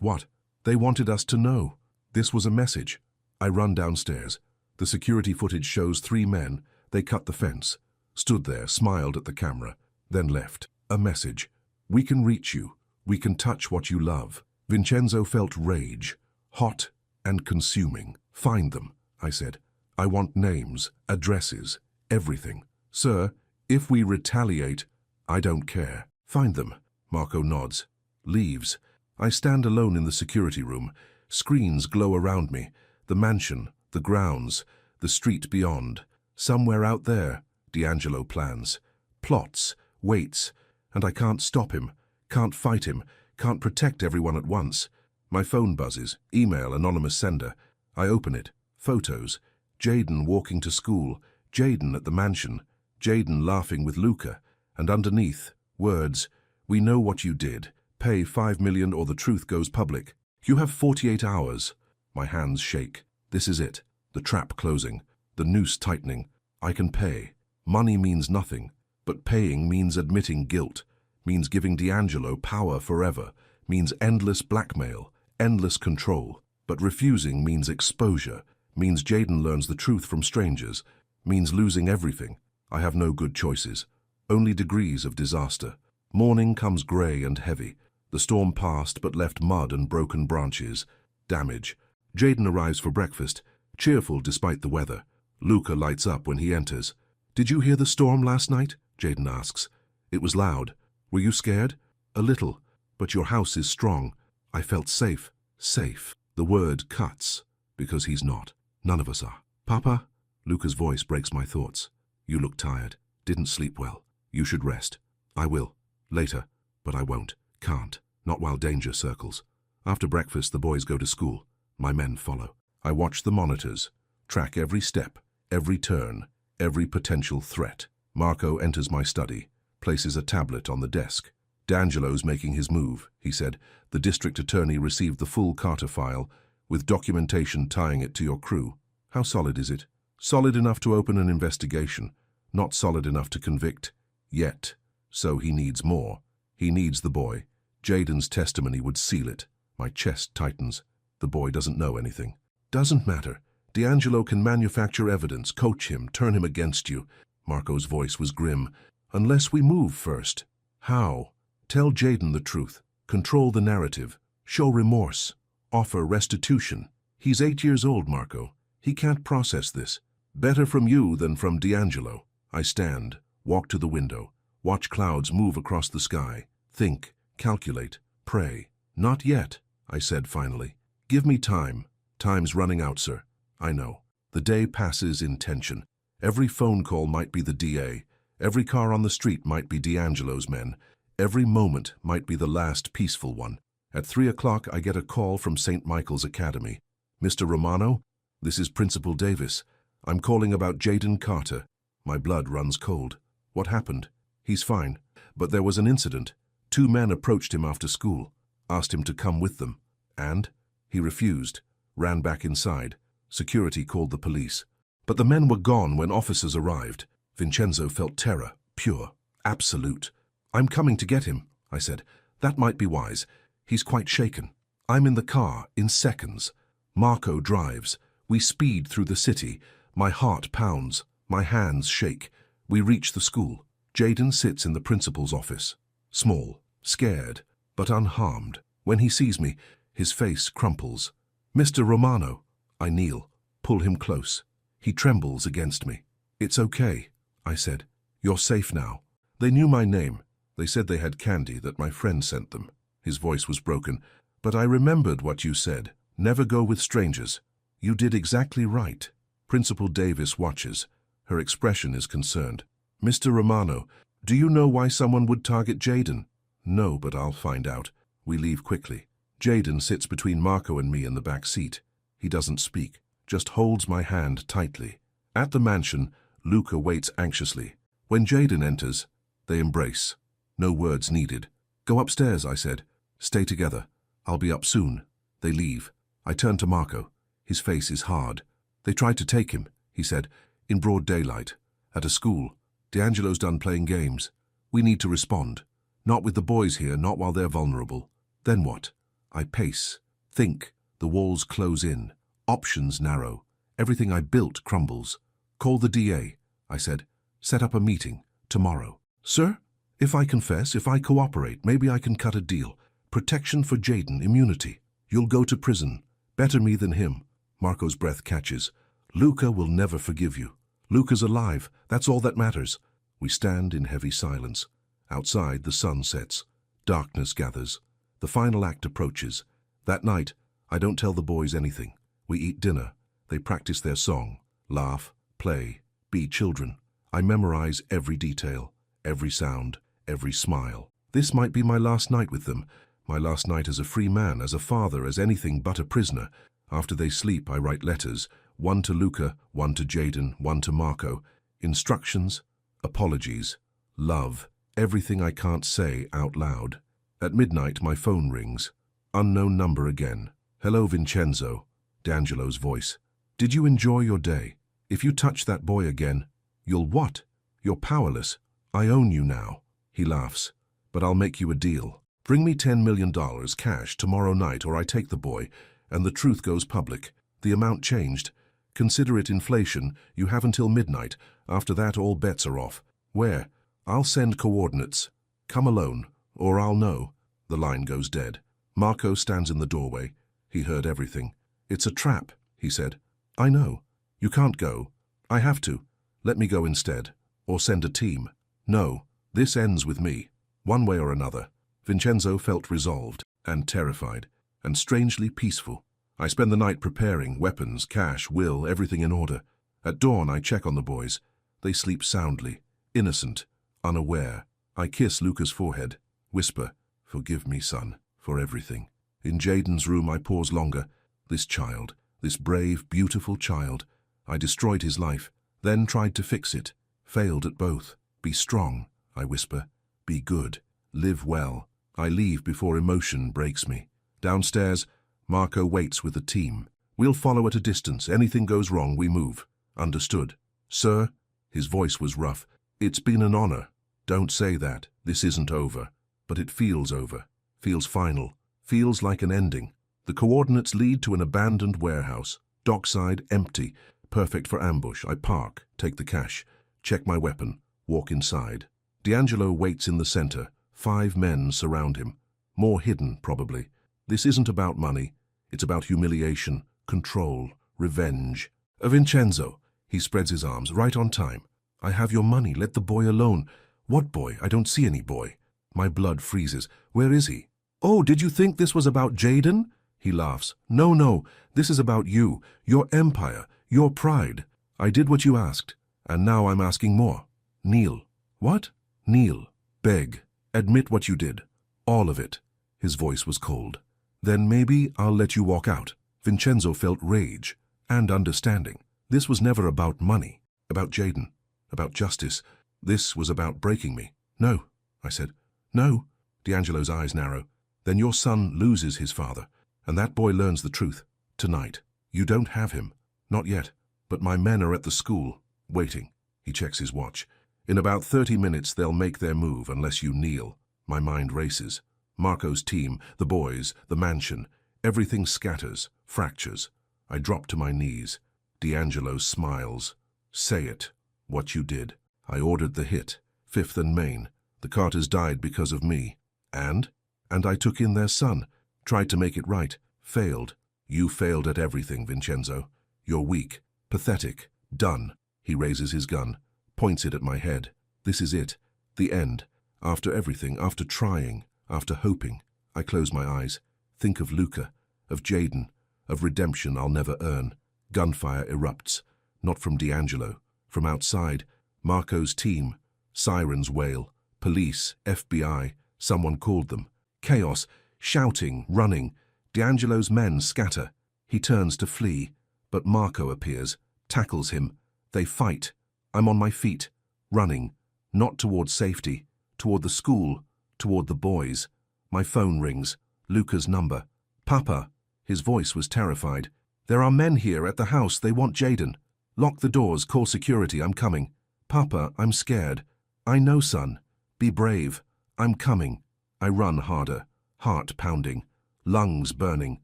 Speaker 1: what? They wanted us to know. This was a message. I run downstairs. The security footage shows 3 men. They cut the fence, stood there, smiled at the camera, then left. A message. We can reach you. We can touch what you love. Vincenzo felt rage, hot and consuming. Find them, I said. I want names, addresses, everything. Sir, if we retaliate, I don't care. Find them. Marco nods. Leaves. I stand alone in the security room. Screens glow around me. The mansion, the grounds, the street beyond. Somewhere out there, D'Angelo plans. Plots, waits, and I can't stop him, can't fight him, can't protect everyone at once. My phone buzzes. Email, anonymous sender. I open it. Photos. Jaden walking to school. Jaden at the mansion. Jaden laughing with Luca. And underneath, words. We know what you did. Pay $5 million or the truth goes public. You have 48 hours. My hands shake. This is it. The trap closing. The noose tightening. I can pay. Money means nothing. But paying means admitting guilt. Means giving D'Angelo power forever. Means endless blackmail. Endless control. But refusing means exposure. Means Jaden learns the truth from strangers. Means losing everything. I have no good choices. Only degrees of disaster. Morning comes grey and heavy. The storm passed but left mud and broken branches. Damage. Jaden arrives for breakfast, cheerful despite the weather. Luca lights up when he enters. Did you hear the storm last night? Jaden asks. It was loud. Were you scared? A little. But your house is strong. I felt safe. Safe. The word cuts, because he's not. None of us are. Papa? Luca's voice breaks my thoughts. You look tired. Didn't sleep well. You should rest. I will. Later. But I won't. Can't. Not while danger circles. After breakfast, the boys go to school. My men follow. I watch the monitors. Track every step, every turn, every potential threat. Marco enters my study. Places a tablet on the desk. D'Angelo's making his move, he said. The district attorney received the full Carter file, with documentation tying it to your crew. How solid is it? Solid enough to open an investigation. Not solid enough to convict. Yet. So he needs more. He needs the boy. Jaden's testimony would seal it. My chest tightens. The boy doesn't know anything. Doesn't matter. D'Angelo can manufacture evidence, coach him, turn him against you. Marco's voice was grim. Unless we move first. How? Tell Jaden the truth. Control the narrative. Show remorse. Offer restitution. He's 8 years old, Marco. He can't process this. Better from you than from D'Angelo. I stand, walk to the window, watch clouds move across the sky. Think, calculate, pray. Not yet, I said finally. Give me time. Time's running out, sir. I know. The day passes in tension. Every phone call might be the DA. Every car on the street might be D'Angelo's men. Every moment might be the last peaceful one. At 3 o'clock, I get a call from St. Michael's Academy. Mr. Romano, this is Principal Davis. I'm calling about Jaden Carter. My blood runs cold. What happened? He's fine. But there was an incident. 2 men approached him after school, asked him to come with them. And? He refused, ran back inside. Security called the police. But the men were gone when officers arrived. Vincenzo felt terror, pure, absolute. I'm coming to get him, I said. That might be wise. He's quite shaken. I'm in the car, in seconds. Marco drives. We speed through the city. My heart pounds. My hands shake. We reach the school. Jaden sits in the principal's office. Small, scared, but unharmed. When he sees me, his face crumples. Mr. Romano. I kneel, pull him close. He trembles against me. It's okay, I said. You're safe now. They knew my name. They said they had candy that my friend sent them. His voice was broken. But I remembered what you said. Never go with strangers. You did exactly right. Principal Davis watches. Her expression is concerned. Mr. Romano, do you know why someone would target Jaden? No, but I'll find out. We leave quickly. Jaden sits between Marco and me in the back seat. He doesn't speak, just holds my hand tightly. At the mansion, Luca waits anxiously. When Jaden enters, they embrace. No words needed. Go upstairs, I said. Stay together. I'll be up soon. They leave. I turn to Marco. His face is hard. They tried to take him, he said, in broad daylight. At a school. D'Angelo's done playing games. We need to respond. Not with the boys here, not while they're vulnerable. Then what? I pace. Think. The walls close in. Options narrow. Everything I built crumbles. Call the DA, I said. Set up a meeting. Tomorrow. Sir? If I confess, if I cooperate, maybe I can cut a deal. Protection for Jaden, immunity. You'll go to prison. Better me than him. Marco's breath catches. Luca will never forgive you. Luca's alive. That's all that matters. We stand in heavy silence. Outside, the sun sets. Darkness gathers. The final act approaches. That night, I don't tell the boys anything. We eat dinner. They practice their song. Laugh, play, be children. I memorize every detail, every sound, every smile. This might be my last night with them. My last night as a free man, as a father, as anything but a prisoner. After they sleep, I write letters. One to Luca, one to Jaden, one to Marco. Instructions, apologies, love, everything I can't say out loud. At midnight, my phone rings. Unknown number again. Hello, Vincenzo. D'Angelo's voice. Did you enjoy your day? If you touch that boy again, you'll what? You're powerless. I own you now. He laughs. But I'll make you a deal. Bring me $10 million cash tomorrow night or I take the boy, and the truth goes public. The amount changed. Consider it inflation. You have until midnight. After that, all bets are off. Where? I'll send coordinates. Come alone, or I'll know. The line goes dead. Marco stands in the doorway. He heard everything. It's a trap, he said. I know. You can't go. I have to. Let me go instead. Or send a team. No, this ends with me. One way or another. Vincenzo felt resolved and terrified and strangely peaceful. I spend the night preparing weapons, cash, will, everything in order. At dawn, I check on the boys. They sleep soundly, innocent, unaware. I kiss Luca's forehead, whisper, "Forgive me, son, for everything." In Jaden's room, I pause longer. This child, this brave, beautiful child. I destroyed his life, then tried to fix it. Failed at both. Be strong, I whisper. Be good. Live well. I leave before emotion breaks me. Downstairs, Marco waits with the team. We'll follow at a distance. Anything goes wrong, we move. Understood. Sir? His voice was rough. It's been an honor. Don't say that. This isn't over. But it feels over. Feels final. Feels like an ending. The coordinates lead to an abandoned warehouse. Dockside, empty. Perfect for ambush. I park, take the cash, check my weapon, walk inside. D'Angelo waits in the center. 5 men surround him. More hidden, probably. This isn't about money. It's about humiliation, control, revenge. Vincenzo. He spreads his arms. Right on time. I have your money. Let the boy alone. What boy? I don't see any boy. My blood freezes. Where is he? Oh, did you think this was about Jaden? He laughs. No, no. This is about you. Your empire. Your pride. I did what you asked. And now I'm asking more. Kneel. What? Kneel. Beg. Admit what you did. All of it. His voice was cold. Then maybe I'll let you walk out. Vincenzo felt rage and understanding. This was never about money, about Jaden, about justice. This was about breaking me. No, I said. No. D'Angelo's eyes narrow. Then your son loses his father, and that boy learns the truth. Tonight. You don't have him. Not yet. But my men are at the school, waiting. He checks his watch. In about 30 minutes they'll make their move unless you kneel. My mind races. Marco's team, the boys, the mansion. Everything scatters, fractures. I drop to my knees. D'Angelo smiles. Say it. What you did. I ordered the hit. 5th and Main. The Carters died because of me. And I took in their son. Tried to make it right. Failed. You failed at everything, Vincenzo. You're weak. Pathetic. Done. He raises his gun. Points it at my head. This is it. The end. After everything, after trying, after hoping. I close my eyes. Think of Luca, of Jaden, of redemption I'll never earn. Gunfire erupts. Not from D'Angelo. From outside, Marco's team. Sirens wail. Police, FBI, someone called them. Chaos, shouting, running. D'Angelo's men scatter. He turns to flee, but Marco appears, tackles him. They fight. I'm on my feet, running, not toward safety, toward the school, toward the boys. My phone rings. Luca's number. Papa. His voice was terrified. There are men here at the house. They want Jayden. Lock the doors. Call security. I'm coming. Papa, I'm scared. I know, son. Be brave. I'm coming. I run harder. Heart pounding. Lungs burning.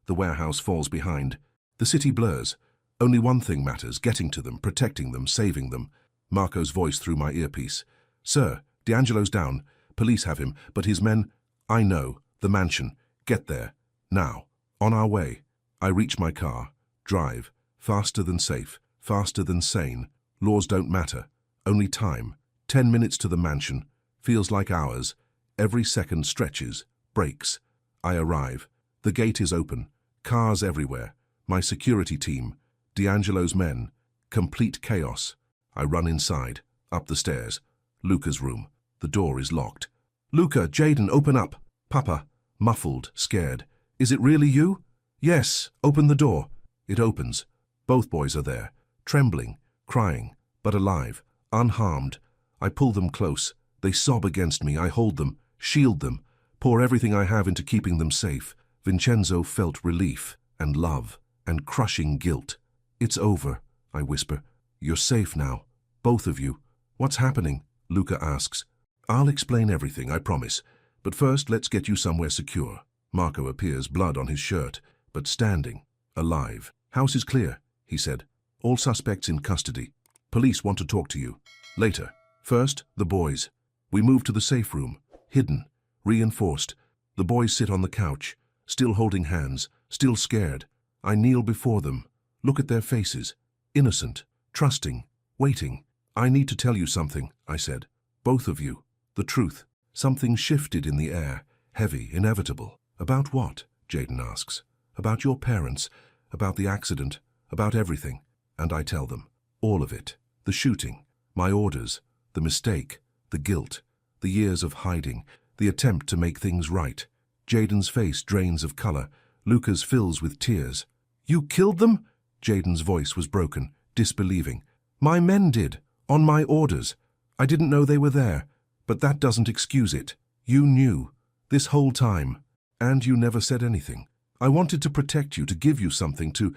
Speaker 1: The warehouse falls behind. The city blurs. Only one thing matters, getting to them, protecting them, saving them. Marco's voice through my earpiece. Sir, D'Angelo's down. Police have him, but his men... I know. The mansion. Get there. Now. On our way. I reach my car. Drive. Faster than safe. Faster than sane. Laws don't matter. Only time. 10 minutes to the mansion. Feels like hours. Every second stretches. Breaks. I arrive. The gate is open. Cars everywhere. My security team. D'Angelo's men. Complete chaos. I run inside. Up the stairs. Luca's room. The door is locked. Luca, Jayden, open up. Papa. Muffled, scared. Is it really you? Yes. Open the door. It opens. Both boys are there. Trembling. Crying. But alive. Unharmed. I pull them close. They sob against me. I hold them. Shield them. Pour everything I have into keeping them safe. Vincenzo felt relief and love and crushing guilt. It's over, I whisper. You're safe now. Both of you. What's happening? Luca asks. I'll explain everything, I promise. But first, let's get you somewhere secure. Marco appears, blood on his shirt, but standing, alive. House is clear, he said. All suspects in custody. Police want to talk to you. Later. First, the boys. We move to the safe room. Hidden. Reinforced. The boys sit on the couch, still holding hands, still scared. I kneel before them. Look at their faces. Innocent. Trusting. Waiting. I need to tell you something, I said. Both of you. The truth. Something shifted in the air. Heavy, inevitable. About what? Jayden asks. About your parents. About the accident. About everything. And I tell them. All of it. The shooting. My orders. The mistake. The guilt. The years of hiding. The attempt to make things right. Jayden's face drains of color. Luca's fills with tears. You killed them? Jayden's voice was broken, disbelieving. My men did. On my orders. I didn't know they were there. But that doesn't excuse it. You knew. This whole time. And you never said anything. I wanted to protect you, to give you something, to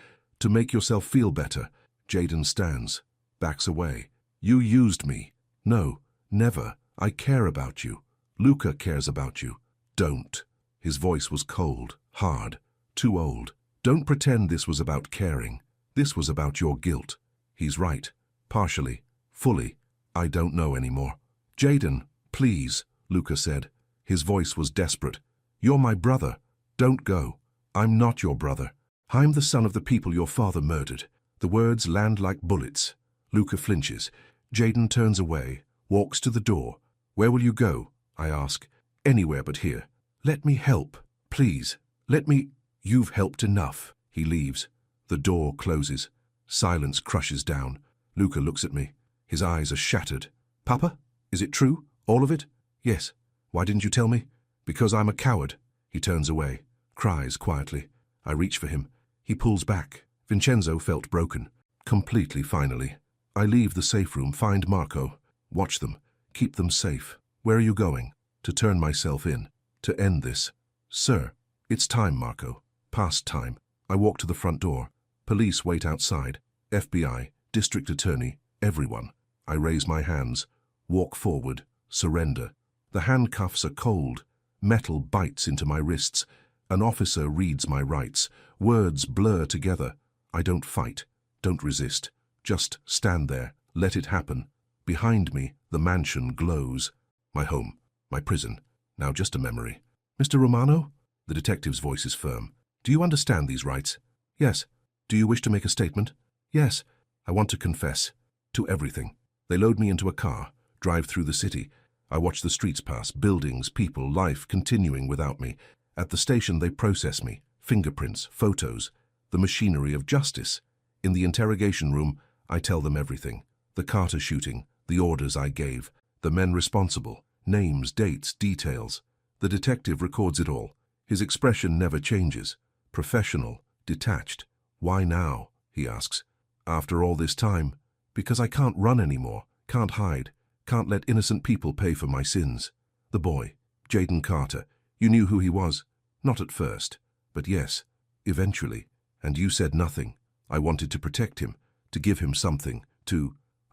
Speaker 1: make yourself feel better. Jayden stands. Backs away. You used me. No, never. I care about you. Luca cares about you. Don't. His voice was cold, hard, too old. Don't pretend this was about caring. This was about your guilt. He's right. Partially. Fully. I don't know anymore. Jayden, please, Luca said. His voice was desperate. You're my brother. Don't go. I'm not your brother. I'm the son of the people your father murdered. The words land like bullets. Luca flinches. Jayden turns away, walks to the door. Where will you go? I ask. Anywhere but here. Let me help, please. Let me... You've helped enough. He leaves. The door closes. Silence crushes down. Luca looks at me. His eyes are shattered. Papa? Is it true? All of it? Yes. Why didn't you tell me? Because I'm a coward. He turns away, cries quietly. I reach for him. He pulls back. Vincenzo felt broken. Completely, finally. I leave the safe room, find Marco. Watch them. Keep them safe. Where are you going? To turn myself in. To end this. Sir, it's time, Marco. Past time. I walk to the front door. Police wait outside. FBI, district attorney, everyone. I raise my hands. Walk forward. Surrender. The handcuffs are cold. Metal bites into my wrists. An officer reads my rights. Words blur together. I don't fight. Don't resist. Just stand there. Let it happen. Behind me, the mansion glows. My home. My prison. Now just a memory. Mr. Romano? The detective's voice is firm. Do you understand these rights? Yes. Do you wish to make a statement? Yes. I want to confess. To everything. They load me into a car, drive through the city. I watch the streets pass, buildings, people, life continuing without me. At the station they process me. Fingerprints, photos. The machinery of justice. In the interrogation room, I tell them everything. The Carter shooting, the orders I gave, the men responsible, names, dates, details. The detective records it all. His expression never changes. Professional, detached. Why now? He asks. After all this time? Because I can't run anymore, can't hide, can't let innocent people pay for my sins. The boy, Jaden Carter, you knew who he was? Not at first, but yes, eventually. And you said nothing. I wanted to protect him, to give him something,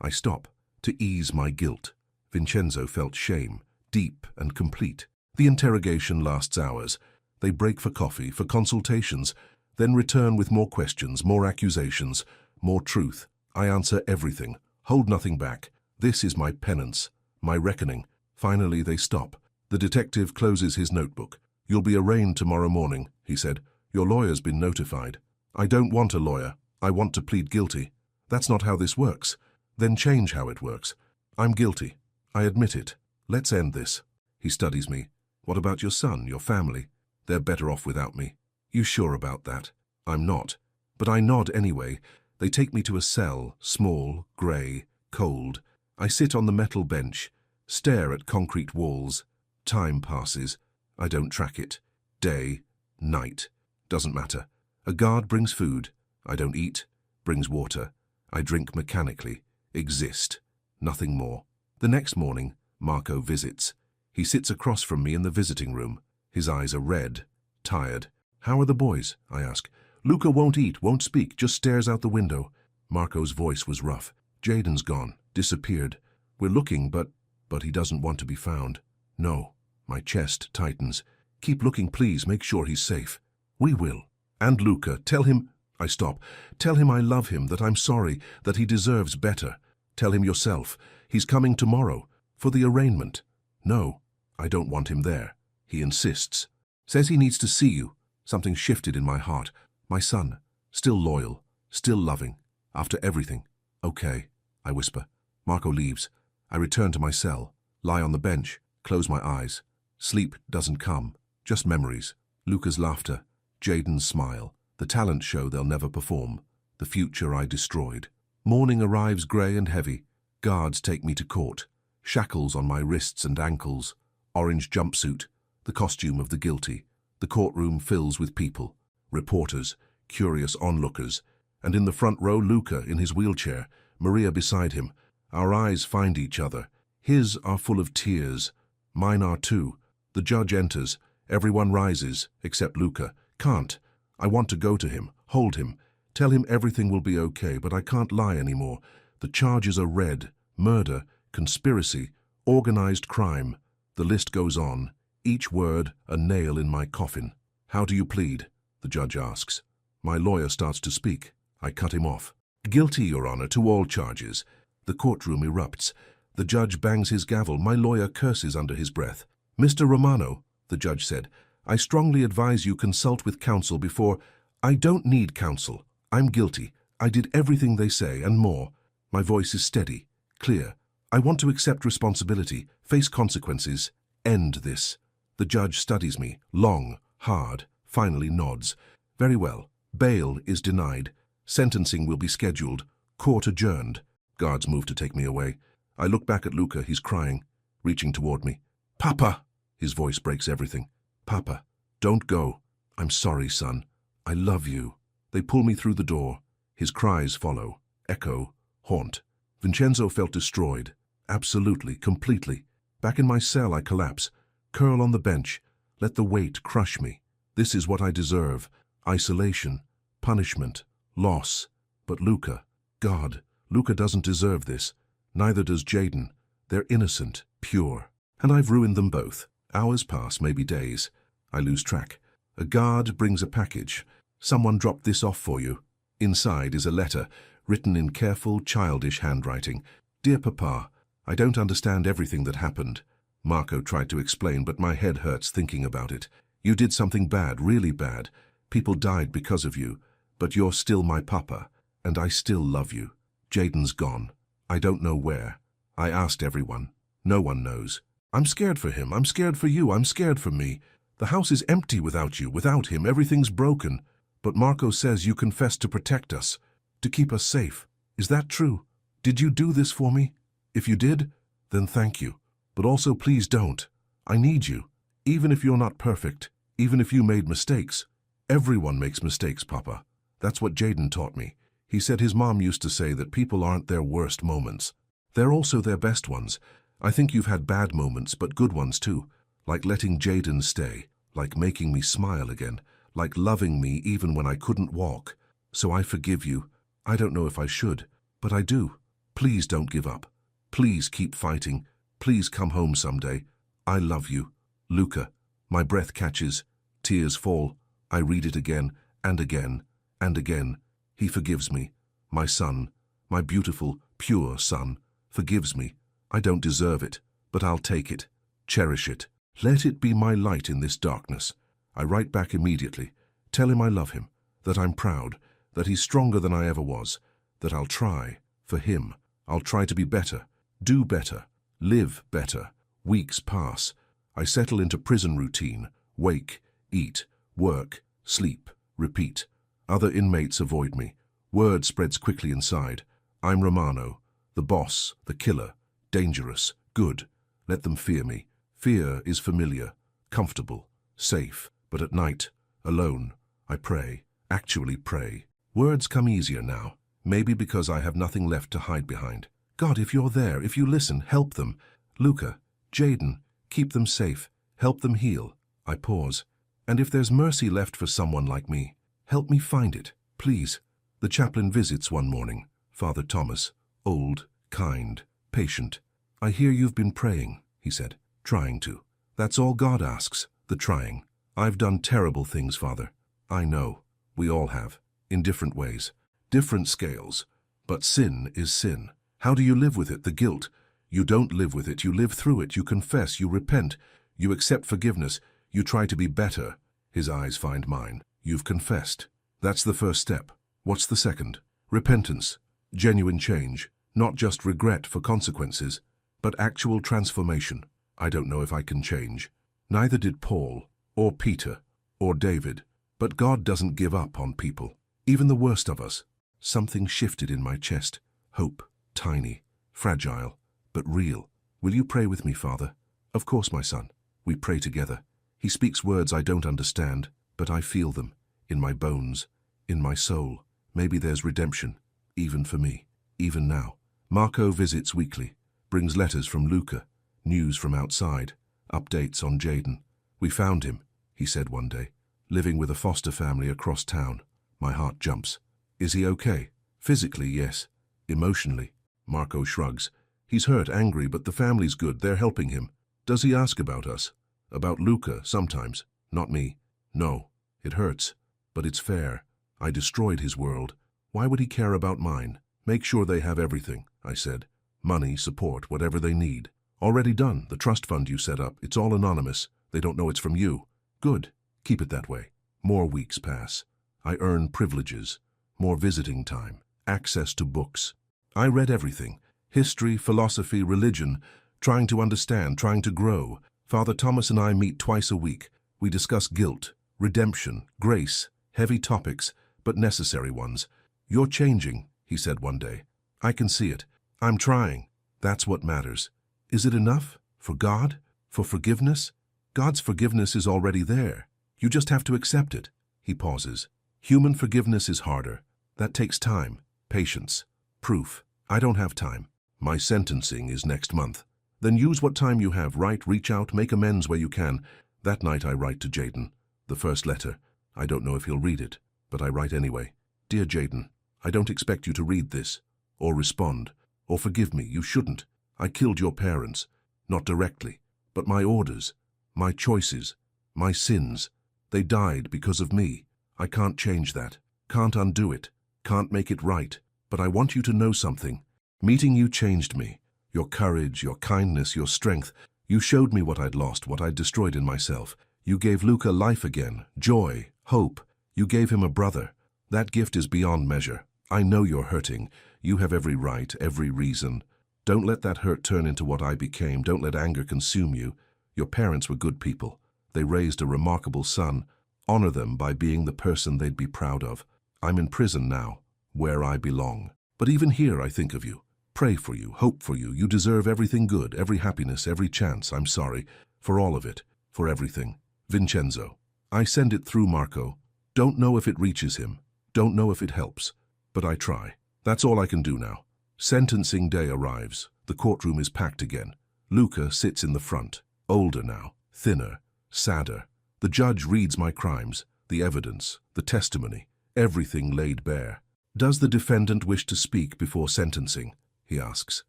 Speaker 1: I stop, to ease my guilt. Vincenzo felt shame, deep and complete. The interrogation lasts hours. They break for coffee, for consultations, then return with more questions, more accusations, more truth. I answer everything, hold nothing back. This is my penance, my reckoning. Finally, they stop. The detective closes his notebook. You'll be arraigned tomorrow morning, he said. Your lawyer's been notified. I don't want a lawyer. I want to plead guilty. That's not how this works. Then change how it works. I'm guilty. I admit it. Let's end this. He studies me. What about your son, your family? They're better off without me. You sure about that? I'm not. But I nod anyway. They take me to a cell, small, grey, cold. I sit on the metal bench, stare at concrete walls. Time passes. I don't track it. Day, night. Doesn't matter. A guard brings food. I don't eat. Brings water. I drink mechanically. Exist. Nothing more. The next morning, Marco visits. He sits across from me in the visiting room. His eyes are red, tired. How are the boys? I ask. Luca won't eat, won't speak, just stares out the window. Marco's voice was rough. Jaden's gone, disappeared. We're looking, but he doesn't want to be found. No. My chest tightens. Keep looking, please, make sure he's safe. We will. And Luca, tell him... I stop. Tell him I love him, that I'm sorry, that he deserves better. Tell him yourself. He's coming tomorrow, for the arraignment. No, I don't want him there. He insists. Says he needs to see you. Something shifted in my heart. My son, still loyal, still loving, after everything. Okay, I whisper. Marco leaves. I return to my cell, lie on the bench, close my eyes. Sleep doesn't come, just memories. Luca's laughter, Jaden's smile, the talent show they'll never perform, the future I destroyed. Morning arrives grey and heavy. Guards take me to court. Shackles on my wrists and ankles. Orange jumpsuit, the costume of the guilty. The courtroom fills with people. Reporters, curious onlookers. And in the front row, Luca in his wheelchair, Maria beside him. Our eyes find each other. His are full of tears. Mine are too. The judge enters. Everyone rises, except Luca. Can't. I want to go to him, hold him, tell him everything will be okay, but I can't lie anymore. The charges are red, murder, conspiracy, organized crime. The list goes on, each word a nail in my coffin. How do you plead? The judge asks. My lawyer starts to speak. I cut him off. Guilty, Your Honor, to all charges. The courtroom erupts. The judge bangs his gavel. My lawyer curses under his breath. Mr. Romano, the judge said, I strongly advise you consult with counsel before... I don't need counsel. I'm guilty. I did everything they say and more. My voice is steady, clear. I want to accept responsibility, face consequences, end this. The judge studies me, long, hard, finally nods. Very well. Bail is denied. Sentencing will be scheduled. Court adjourned. Guards move to take me away. I look back at Luca. He's crying, reaching toward me. Papa! His voice breaks everything. Papa, don't go. I'm sorry, son. I love you. They pull me through the door. His cries follow, echo, haunt. Vincenzo felt destroyed. Absolutely, completely. Back in my cell, I collapse. Curl on the bench. Let the weight crush me. This is what I deserve. Isolation, punishment, loss. But Luca, God, Luca doesn't deserve this. Neither does Jaden. They're innocent, pure. And I've ruined them both. Hours pass, maybe days. I lose track. A guard brings a package. Someone dropped this off for you. Inside is a letter, written in careful, childish handwriting. Dear Papa, I don't understand everything that happened. Marco tried to explain, but my head hurts thinking about it. You did something bad, really bad. People died because of you. But you're still my papa, and I still love you. Jaden's gone. I don't know where. I asked everyone. No one knows. I'm scared for him. I'm scared for you. I'm scared for me. The house is empty without you. Without him, everything's broken. But Marco says you confessed to protect us, to keep us safe. Is that true? Did you do this for me? If you did, then thank you. But also please don't. I need you. Even if you're not perfect, even if you made mistakes. Everyone makes mistakes, Papa. That's what Jaden taught me. He said his mom used to say that people aren't their worst moments. They're also their best ones. I think you've had bad moments, but good ones too. Like letting Jaden stay, like making me smile again, like loving me even when I couldn't walk. So I forgive you. I don't know if I should, but I do. Please don't give up. Please keep fighting. Please come home someday. I love you. Luca. My breath catches. Tears fall. I read it again and again and again. He forgives me. My son, my beautiful, pure son, forgives me. I don't deserve it, but I'll take it. Cherish it. Let it be my light in this darkness. I write back immediately. Tell him I love him, that I'm proud, that he's stronger than I ever was, that I'll try, for him. I'll try to be better, do better, live better. Weeks pass. I settle into prison routine. Wake, eat, work, sleep, repeat. Other inmates avoid me. Word spreads quickly inside. I'm Romano, the boss, the killer, dangerous, good. Let them fear me. Fear is familiar, comfortable, safe. But at night, alone, I pray, actually pray. Words come easier now, maybe because I have nothing left to hide behind. God, if you're there, if you listen, help them. Luca, Jaden, keep them safe, help them heal. I pause. And if there's mercy left for someone like me, help me find it, please. The chaplain visits one morning. Father Thomas, old, kind, patient. I hear you've been praying, he said, trying to. That's all God asks, the trying. I've done terrible things, Father. I know. We all have. In different ways. Different scales. But sin is sin. How do you live with it, the guilt? You don't live with it, you live through it, you confess, you repent, you accept forgiveness, you try to be better. His eyes find mine. You've confessed. That's the first step. What's the second? Repentance. Genuine change. Not just regret for consequences, but actual transformation. I don't know if I can change. Neither did Paul, or Peter, or David. But God doesn't give up on people. Even the worst of us. Something shifted in my chest. Hope. Tiny. Fragile. But real. Will you pray with me, Father? Of course, my son. We pray together. He speaks words I don't understand, but I feel them. In my bones. In my soul. Maybe there's redemption. Even for me. Even now. Marco visits weekly. Brings letters from Luca. News from outside. Updates on Jaden. We found him, he said one day. Living with a foster family across town. My heart jumps. Is he okay? Physically, yes. Emotionally. Marco shrugs. He's hurt, angry, but the family's good. They're helping him. Does he ask about us? About Luca, sometimes. Not me. No. It hurts. But it's fair. I destroyed his world. Why would he care about mine? Make sure they have everything, I said. Money, support, whatever they need. Already done. The trust fund you set up. It's all anonymous. They don't know it's from you. Good. Keep it that way. More weeks pass. I earn privileges. More visiting time. Access to books. I read everything. History, philosophy, religion. Trying to understand, trying to grow. Father Thomas and I meet twice a week. We discuss guilt, redemption, grace. Heavy topics, but necessary ones. You're changing, he said one day. I can see it. I'm trying. That's what matters. Is it enough? For God? For forgiveness? God's forgiveness is already there. You just have to accept it. He pauses. Human forgiveness is harder. That takes time, patience, proof. I don't have time. My sentencing is next month. Then use what time you have. Write, reach out, make amends where you can. That night I write to Jaden. The first letter. I don't know if he'll read it, but I write anyway. Dear Jaden, I don't expect you to read this, or respond, or forgive me. You shouldn't. I killed your parents. Not directly, but my orders, my choices, my sins. They died because of me. I can't change that. Can't undo it. Can't make it right. But I want you to know something. Meeting you changed me. Your courage, your kindness, your strength. You showed me what I'd lost, what I'd destroyed in myself. You gave Luca life again, joy, hope. You gave him a brother. That gift is beyond measure. I know you're hurting. You have every right, every reason. Don't let that hurt turn into what I became. Don't let anger consume you. Your parents were good people. They raised a remarkable son. Honor them by being the person they'd be proud of. I'm in prison now, where I belong. But even here I think of you. Pray for you, hope for you. You deserve everything good, every happiness, every chance. I'm sorry. For all of it. For everything. Vincenzo. I send it through Marco. Don't know if it reaches him. Don't know if it helps. But I try. That's all I can do now. Sentencing day arrives. The courtroom is packed again. Luca sits in the front. Older now. Thinner. Sadder. The judge reads my crimes. The evidence. The testimony. Everything laid bare. Does the defendant wish to speak before sentencing? He asks.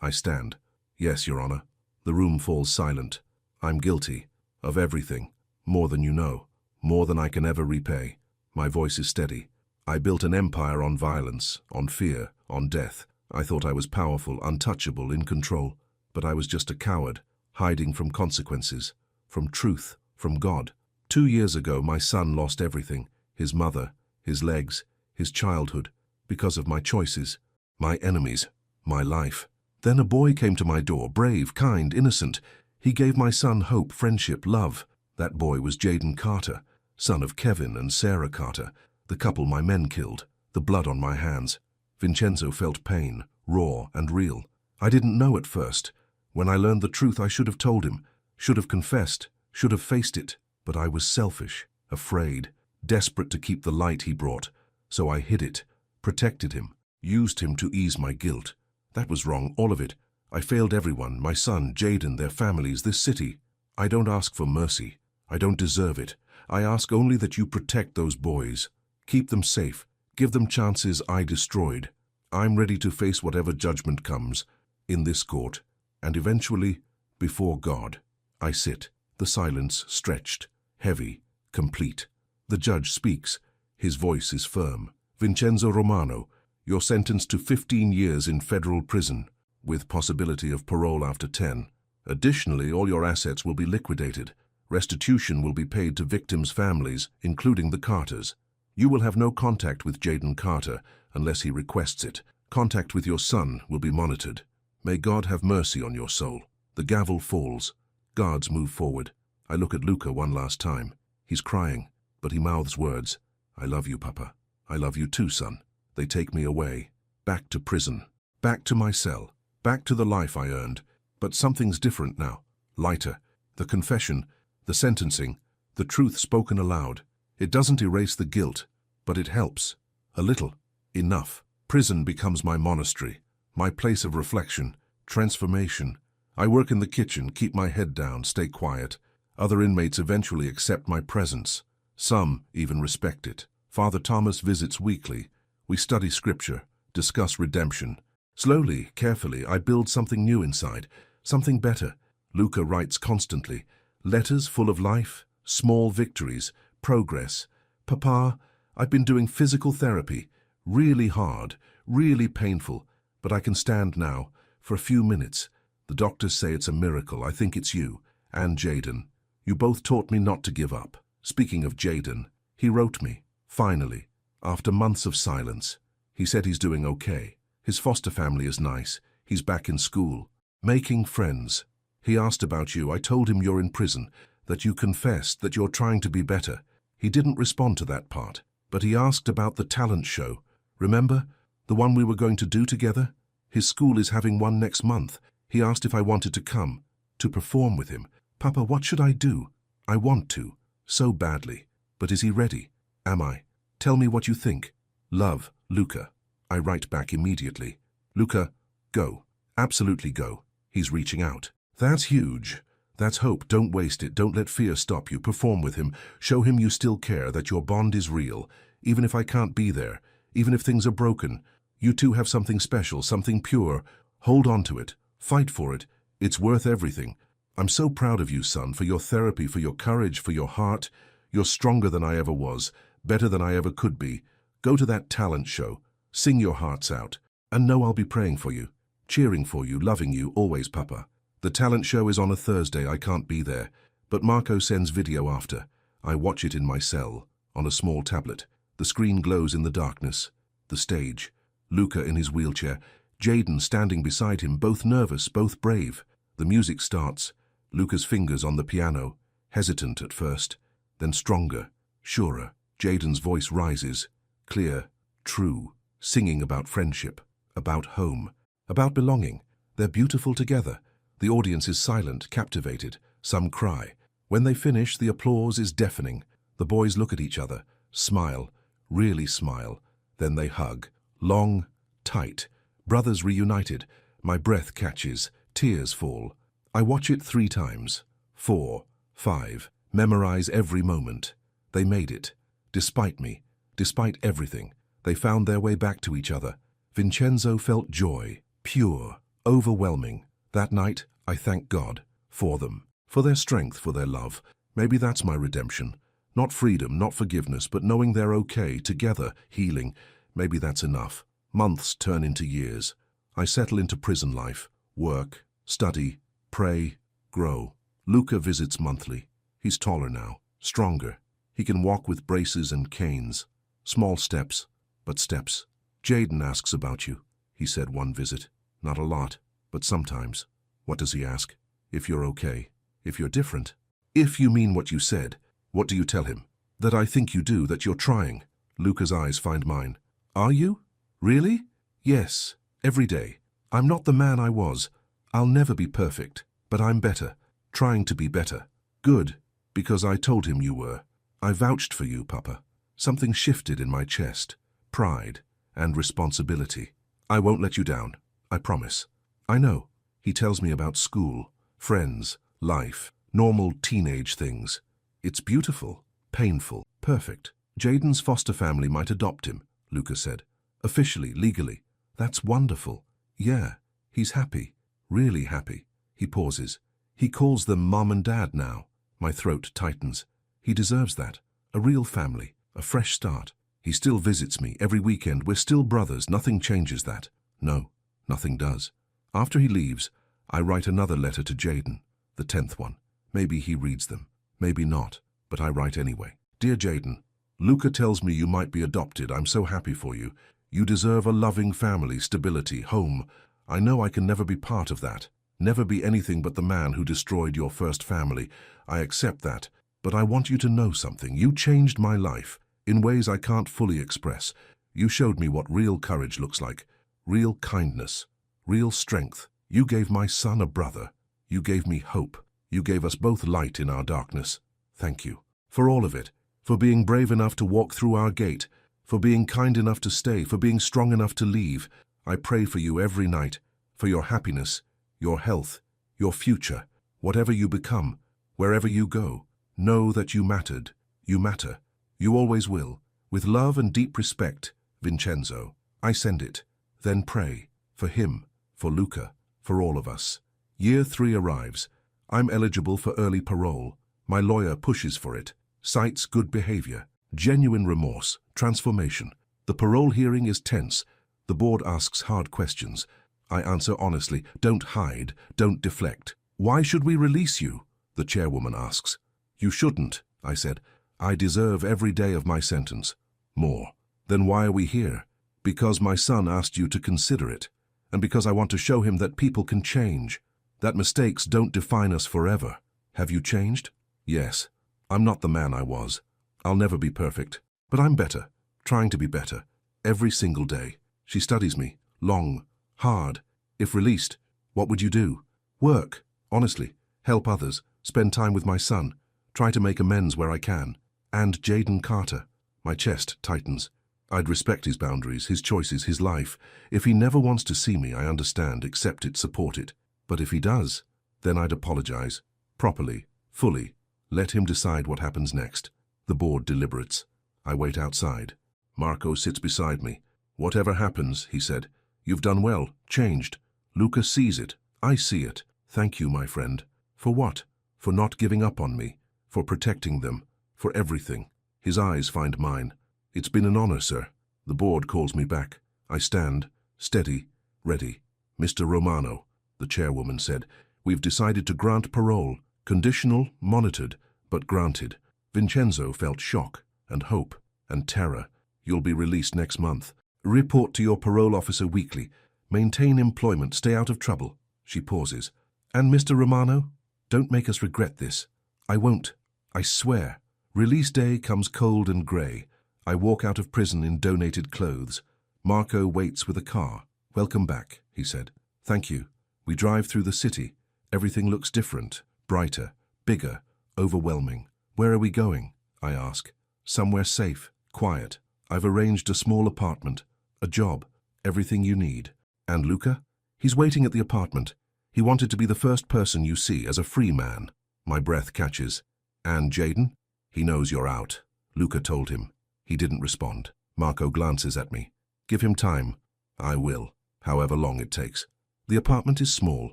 Speaker 1: I stand. Yes, Your Honor. The room falls silent. I'm guilty. Of everything. More than you know. More than I can ever repay. My voice is steady. I built an empire on violence, on fear, on death. I thought I was powerful, untouchable, in control. But I was just a coward, hiding from consequences, from truth, from God. 2 years ago, my son lost everything. His mother, his legs, his childhood, because of my choices, my enemies, my life. Then a boy came to my door, brave, kind, innocent. He gave my son hope, friendship, love. That boy was Jaden Carter, son of Kevin and Sarah Carter, the couple my men killed, the blood on my hands. Vincenzo felt pain, raw and real. I didn't know at first. When I learned the truth, I should have told him, should have confessed, should have faced it. But I was selfish, afraid, desperate to keep the light he brought. So I hid it, protected him, used him to ease my guilt. That was wrong, all of it. I failed everyone, my son, Jaden, their families, this city. I don't ask for mercy. I don't deserve it. I ask only that you protect those boys. Keep them safe. Give them chances I destroyed. I'm ready to face whatever judgment comes, in this court, and eventually, before God. I sit, the silence stretched, heavy, complete. The judge speaks. His voice is firm. Vincenzo Romano, you're sentenced to 15 years in federal prison, with possibility of parole after 10. Additionally, all your assets will be liquidated. Restitution will be paid to victims' families, including the Carters. You will have no contact with Jaden Carter unless he requests it. Contact with your son will be monitored. May God have mercy on your soul. The gavel falls. Guards move forward. I look at Luca one last time. He's crying, but he mouths words. I love you, Papa. I love you too, son. They take me away. Back to prison. Back to my cell. Back to the life I earned. But something's different now. Lighter. The confession, the sentencing, the truth spoken aloud. It doesn't erase the guilt, but it helps. A little. Enough. Prison becomes my monastery, my place of reflection, transformation. I work in the kitchen, keep my head down, stay quiet. Other inmates eventually accept my presence. Some even respect it. Father Thomas visits weekly. We study scripture, discuss redemption. Slowly, carefully, I build something new inside, something better. Luca writes constantly. Letters full of life, small victories, progress. Papa, I've been doing physical therapy. Really hard, really painful, but I can stand now, for a few minutes. The doctors say it's a miracle. I think it's you, and Jaden. You both taught me not to give up. Speaking of Jaden, he wrote me, finally, after months of silence. He said he's doing okay. His foster family is nice. He's back in school, making friends. He asked about you. I told him you're in prison, that you confessed, that you're trying to be better. He didn't respond to that part, but he asked about the talent show. Remember? The one we were going to do together? His school is having one next month. He asked if I wanted to come, to perform with him. Papa, what should I do? I want to, so badly. But is he ready? Am I? Tell me what you think. Love, Luca. I write back immediately. Luca, go. Absolutely go. He's reaching out. That's huge. That's hope. Don't waste it. Don't let fear stop you. Perform with him. Show him you still care, that your bond is real. Even if I can't be there, even if things are broken, you two have something special, something pure. Hold on to it. Fight for it. It's worth everything. I'm so proud of you, son, for your therapy, for your courage, for your heart. You're stronger than I ever was, better than I ever could be. Go to that talent show. Sing your hearts out. And know I'll be praying for you, cheering for you, loving you, always, Papa. The talent show is on a Thursday. I can't be there, but Marco sends video after. I watch it in my cell, on a small tablet. The screen glows in the darkness. The stage. Luca in his wheelchair. Jaden standing beside him, both nervous, both brave. The music starts. Luca's fingers on the piano, hesitant at first, then stronger, surer. Jaden's voice rises, clear, true, singing about friendship, about home. about belonging. They're beautiful together. The audience is silent, captivated. Some cry. When they finish, the applause is deafening. The boys look at each other, smile, really smile. Then they hug. Long, tight. Brothers reunited. My breath catches. Tears fall. I watch it 3 times. 4, 5. Memorize every moment. They made it. Despite me. Despite everything. They found their way back to each other. Vincenzo felt joy. Pure. Overwhelming. That night, I thank God. For them. For their strength, for their love. Maybe that's my redemption. Not freedom, not forgiveness, but knowing they're okay, together, healing. Maybe that's enough. Months turn into years. I settle into prison life. Work, study, pray, grow. Luca visits monthly. He's taller now, stronger. He can walk with braces and canes. Small steps, but steps. Jaden asks about you, he said one visit. Not a lot, but sometimes. What does he ask? If you're okay. If you're different. If you mean what you said, what do you tell him? That I think you do, that you're trying. Luca's eyes find mine. Are you? Really? Yes, every day. I'm not the man I was. I'll never be perfect, but I'm better. Trying to be better. Good, because I told him you were. I vouched for you, Papa. Something shifted in my chest. Pride and responsibility. I won't let you down. I promise. I know. He tells me about school, friends, life, normal teenage things. It's beautiful, painful, perfect. Jaden's foster family might adopt him, Luca said. Officially, legally. That's wonderful. Yeah, he's happy. Really happy. He pauses. He calls them Mom and Dad now. My throat tightens. He deserves that. A real family. A fresh start. He still visits me every weekend. We're still brothers. Nothing changes that. No, nothing does. After he leaves, I write another letter to Jaden, the 10th one. Maybe he reads them. Maybe not, but I write anyway. Dear Jaden, Luca tells me you might be adopted. I'm so happy for you. You deserve a loving family, stability, home. I know I can never be part of that. Never be anything but the man who destroyed your first family. I accept that. But I want you to know something. You changed my life in ways I can't fully express. You showed me what real courage looks like. Real kindness. Real strength. You gave my son a brother. You gave me hope. You gave us both light in our darkness. Thank you. For all of it. For being brave enough to walk through our gate. For being kind enough to stay. For being strong enough to leave. I pray for you every night. For your happiness. Your health. Your future. Whatever you become. Wherever you go. Know that you mattered. You matter. You always will. With love and deep respect, Vincenzo. I send it. Then pray. For him. For Luca. For all of us. Year 3 arrives. I'm eligible for early parole. My lawyer pushes for it. Cites good behavior. Genuine remorse. Transformation. The parole hearing is tense. The board asks hard questions. I answer honestly. Don't hide. Don't deflect. Why should we release you? The chairwoman asks. You shouldn't, I said. I deserve every day of my sentence. More. Then why are we here? Because my son asked you to consider it. And because I want to show him that people can change. That mistakes don't define us forever. Have you changed? Yes. I'm not the man I was. I'll never be perfect. But I'm better. Trying to be better. Every single day. She studies me. Long. Hard. If released, what would you do? Work. Honestly. Help others. Spend time with my son. Try to make amends where I can. And Jaden Carter. My chest tightens. I'd respect his boundaries, his choices, his life. If he never wants to see me, I understand, accept it, support it. But if he does, then I'd apologize. Properly, fully. Let him decide what happens next. The board deliberates. I wait outside. Marco sits beside me. Whatever happens, he said. You've done well, changed. Luca sees it. I see it. Thank you, my friend. For what? For not giving up on me. For protecting them. For everything. His eyes find mine. It's been an honor, sir. The board calls me back. I stand, steady, ready. Mr. Romano, the chairwoman said, we've decided to grant parole. Conditional, monitored, but granted. Vincenzo felt shock and hope and terror. You'll be released next month. Report to your parole officer weekly. Maintain employment, stay out of trouble. She pauses. And Mr. Romano, don't make us regret this. I won't. I swear. Release day comes cold and grey. I walk out of prison in donated clothes. Marco waits with a car. Welcome back, he said. Thank you. We drive through the city. Everything looks different, brighter, bigger, overwhelming. Where are we going? I ask. Somewhere safe, quiet. I've arranged a small apartment, a job, everything you need. And Luca? He's waiting at the apartment. He wanted to be the first person you see as a free man. My breath catches. And Jaden? He knows you're out. Luca told him. He didn't respond. Marco glances at me. Give him time. I will, however long it takes. The apartment is small,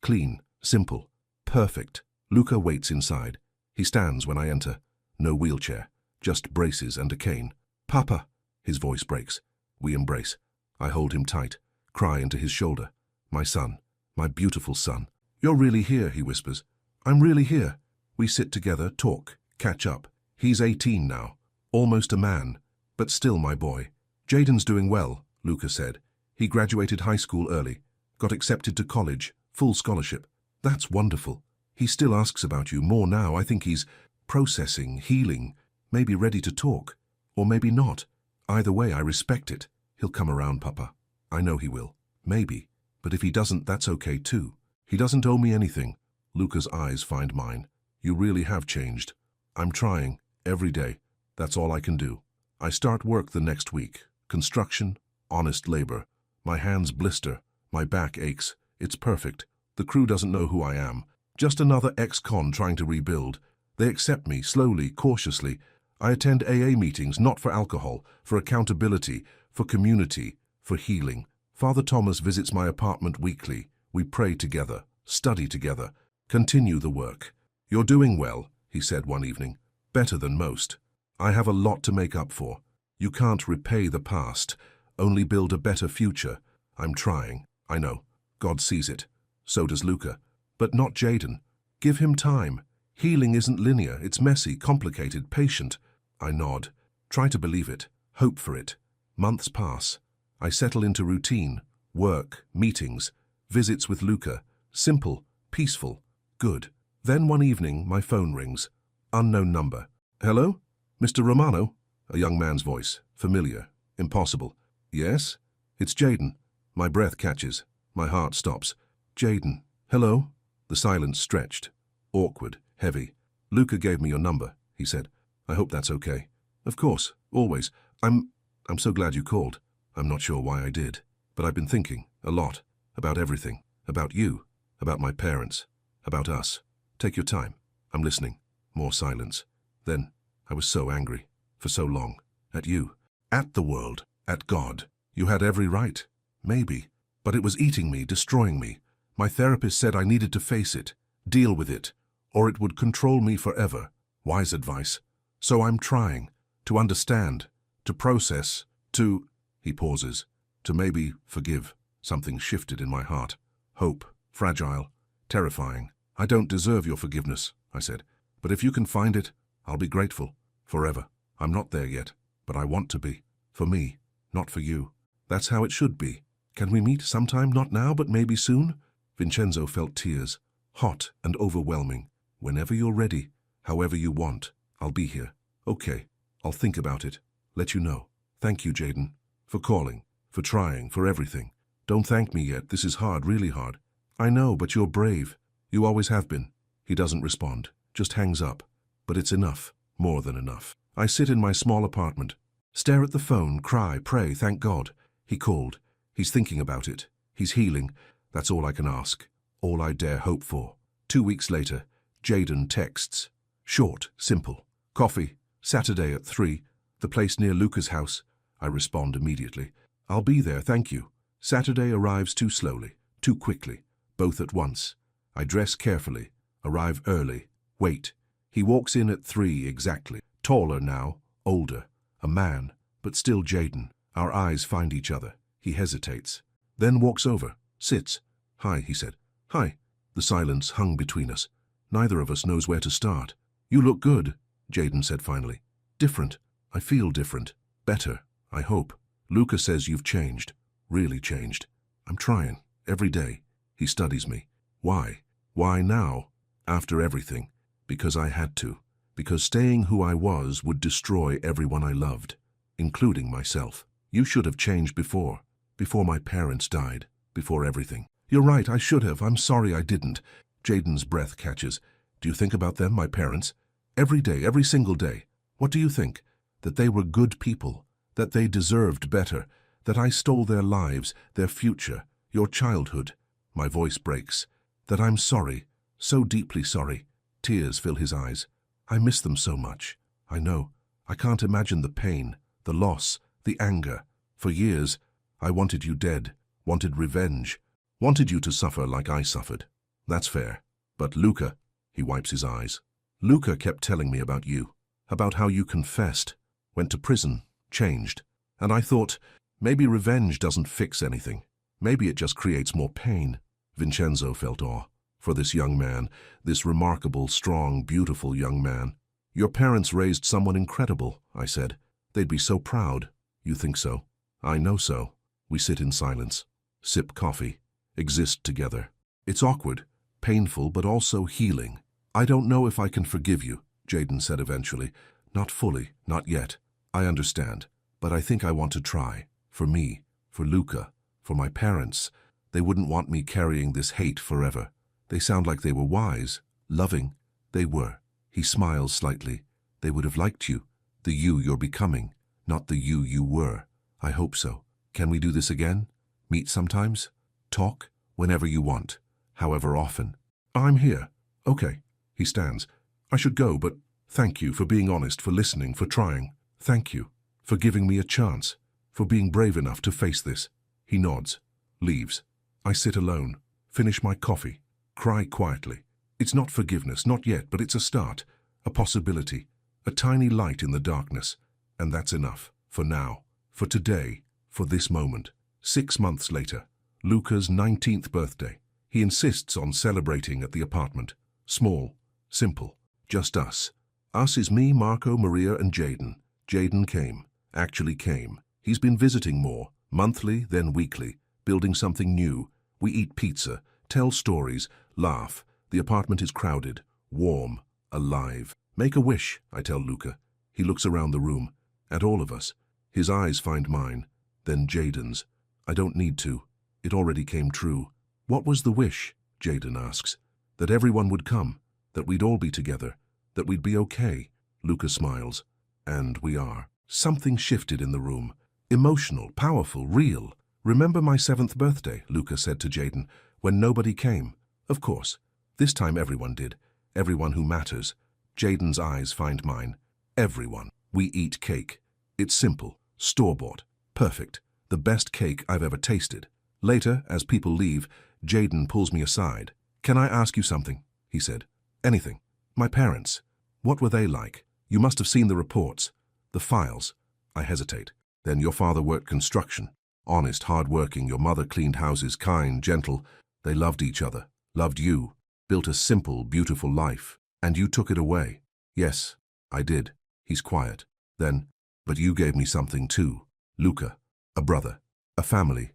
Speaker 1: clean, simple, perfect. Luca waits inside. He stands when I enter. No wheelchair, just braces and a cane. Papa! His voice breaks. We embrace. I hold him tight, cry into his shoulder. My son, my beautiful son. You're really here, he whispers. I'm really here. We sit together, talk, catch up. He's 18 now, almost a man, but still my boy. Jaden's doing well, Luca said. He graduated high school early, got accepted to college, full scholarship. That's wonderful. He still asks about you more now. I think he's processing, healing, maybe ready to talk, or maybe not. Either way, I respect it. He'll come around, Papa. I know he will. Maybe. But if he doesn't, that's okay too. He doesn't owe me anything. Luca's eyes find mine. You really have changed. I'm trying, every day. That's all I can do. I start work the next week. Construction, honest labor. My hands blister. My back aches. It's perfect. The crew doesn't know who I am. Just another ex-con trying to rebuild. They accept me, slowly, cautiously. I attend AA meetings, not for alcohol, for accountability, for community, for healing. Father Thomas visits my apartment weekly. We pray together, study together, continue the work. You're doing well, he said one evening. Better than most. I have a lot to make up for. You can't repay the past, only build a better future. I'm trying, I know. God sees it. So does Luca. But not Jaden. Give him time. Healing isn't linear, it's messy, complicated, patient. I nod. Try to believe it. Hope for it. Months pass. I settle into routine. Work, meetings, visits with Luca. Simple, peaceful, good. Then one evening, my phone rings. Unknown number. Hello? Mr. Romano? A young man's voice. Familiar. Impossible. Yes? It's Jaden. My breath catches. My heart stops. Jaden. Hello? The silence stretched. Awkward. Heavy. Luca gave me your number, he said. I hope that's okay. Of course. Always. I'm so glad you called. I'm not sure why I did. But I've been thinking. A lot. About everything. About you. About my parents. About us. Take your time. I'm listening. More silence. Then, I was so angry. For so long. At you. At the world. At God. You had every right. Maybe. But it was eating me, destroying me. My therapist said I needed to face it. Deal with it. Or it would control me forever. Wise advice. So I'm trying. To understand. To process. To... He pauses. To maybe forgive. Something shifted in my heart. Hope. Fragile. Terrifying. I don't deserve your forgiveness, I said. But if you can find it, I'll be grateful. Forever. I'm not there yet, but I want to be. For me, not for you. That's how it should be. Can we meet sometime? Not now, but maybe soon? Vincenzo felt tears. Hot and overwhelming. Whenever you're ready, however you want, I'll be here. Okay. I'll think about it. Let you know. Thank you, Jaden. For calling. For trying. For everything. Don't thank me yet. This is hard, really hard. I know, but you're brave. You always have been. He doesn't respond. Just hangs up. But it's enough. More than enough. I sit in my small apartment. Stare at the phone, cry, pray, thank God. He called. He's thinking about it. He's healing. That's all I can ask. All I dare hope for. 2 weeks later, Jaden texts. Short, simple. Coffee. Saturday at 3. The place near Luca's house. I respond immediately. I'll be there, thank you. Saturday arrives too slowly, too quickly, both at once. I dress carefully, arrive early, wait. He walks in at 3 exactly. Taller now, older, a man, but still Jaden. Our eyes find each other. He hesitates, then walks over, sits. Hi, he said. Hi. The silence hung between us. Neither of us knows where to start. You look good, Jaden said finally. Different. I feel different. Better, I hope. Luca says you've changed. Really changed. I'm trying. Every day. He studies me. Why? Why now? After everything. Because I had to. Because staying who I was would destroy everyone I loved, including myself. You should have changed before. Before my parents died. Before everything. You're right, I should have. I'm sorry I didn't. Jaden's breath catches. Do you think about them, my parents? Every day, every single day. What do you think? That they were good people. That they deserved better. That I stole their lives, their future, your childhood. My voice breaks. That I'm sorry. So deeply sorry. Tears fill his eyes. I miss them so much. I know. I can't imagine the pain, the loss, the anger. For years, I wanted you dead, wanted revenge, wanted you to suffer like I suffered. That's fair. But Luca, he wipes his eyes. Luca kept telling me about you, about how you confessed, went to prison, changed. And I thought, maybe revenge doesn't fix anything. Maybe it just creates more pain. Vincenzo felt awe for this young man, this remarkable, strong, beautiful young man. Your parents raised someone incredible, I said. They'd be so proud. You think so? I know so. We sit in silence, sip coffee, exist together. It's awkward, painful, but also healing. I don't know if I can forgive you, Jaden said eventually. Not fully, not yet. I understand, but I think I want to try. For me, for Luca, for my parents. They wouldn't want me carrying this hate forever. They sound like they were wise, loving. They were. He smiles slightly. They would have liked you, the you you're becoming, not the you you were. I hope so. Can we do this again? Meet sometimes? Talk? Whenever you want. However often. I'm here. Okay. He stands. I should go, but thank you for being honest, for listening, for trying. Thank you. For giving me a chance. For being brave enough to face this. He nods. Leaves. I sit alone. Finish my coffee. Cry quietly. It's not forgiveness, not yet, but it's a start. A possibility. A tiny light in the darkness. And that's enough. For now. For today. For this moment. 6 months later. Luca's 19th birthday. He insists on celebrating at the apartment. Small. Simple. Just us. Us is me, Marco, Maria, and Jaden. Jaden came. Actually came. He's been visiting more. Monthly, then weekly. Building something new. We eat pizza. Tell stories. Laugh. The apartment is crowded. Warm. Alive. Make a wish, I tell Luca. He looks around the room. At all of us. His eyes find mine. Then Jaden's. I don't need to. It already came true. What was the wish? Jaden asks. That everyone would come. That we'd all be together. That we'd be okay. Luca smiles. And we are. Something shifted in the room. Emotional, powerful, real. Remember my 7th birthday, Luca said to Jaden, when nobody came. Of course. This time everyone did. Everyone who matters. Jaden's eyes find mine. Everyone. We eat cake. It's simple. Store-bought. Perfect. The best cake I've ever tasted. Later, as people leave, Jaden pulls me aside. Can I ask you something? He said. Anything. My parents. What were they like? You must have seen the reports. The files. I hesitate. Then your father worked construction. Honest, hard-working. Your mother cleaned houses, kind, gentle. They loved each other. Loved you. Built a simple, beautiful life. And you took it away. Yes, I did. He's quiet. Then, but you gave me something too. Luca. A brother. A family.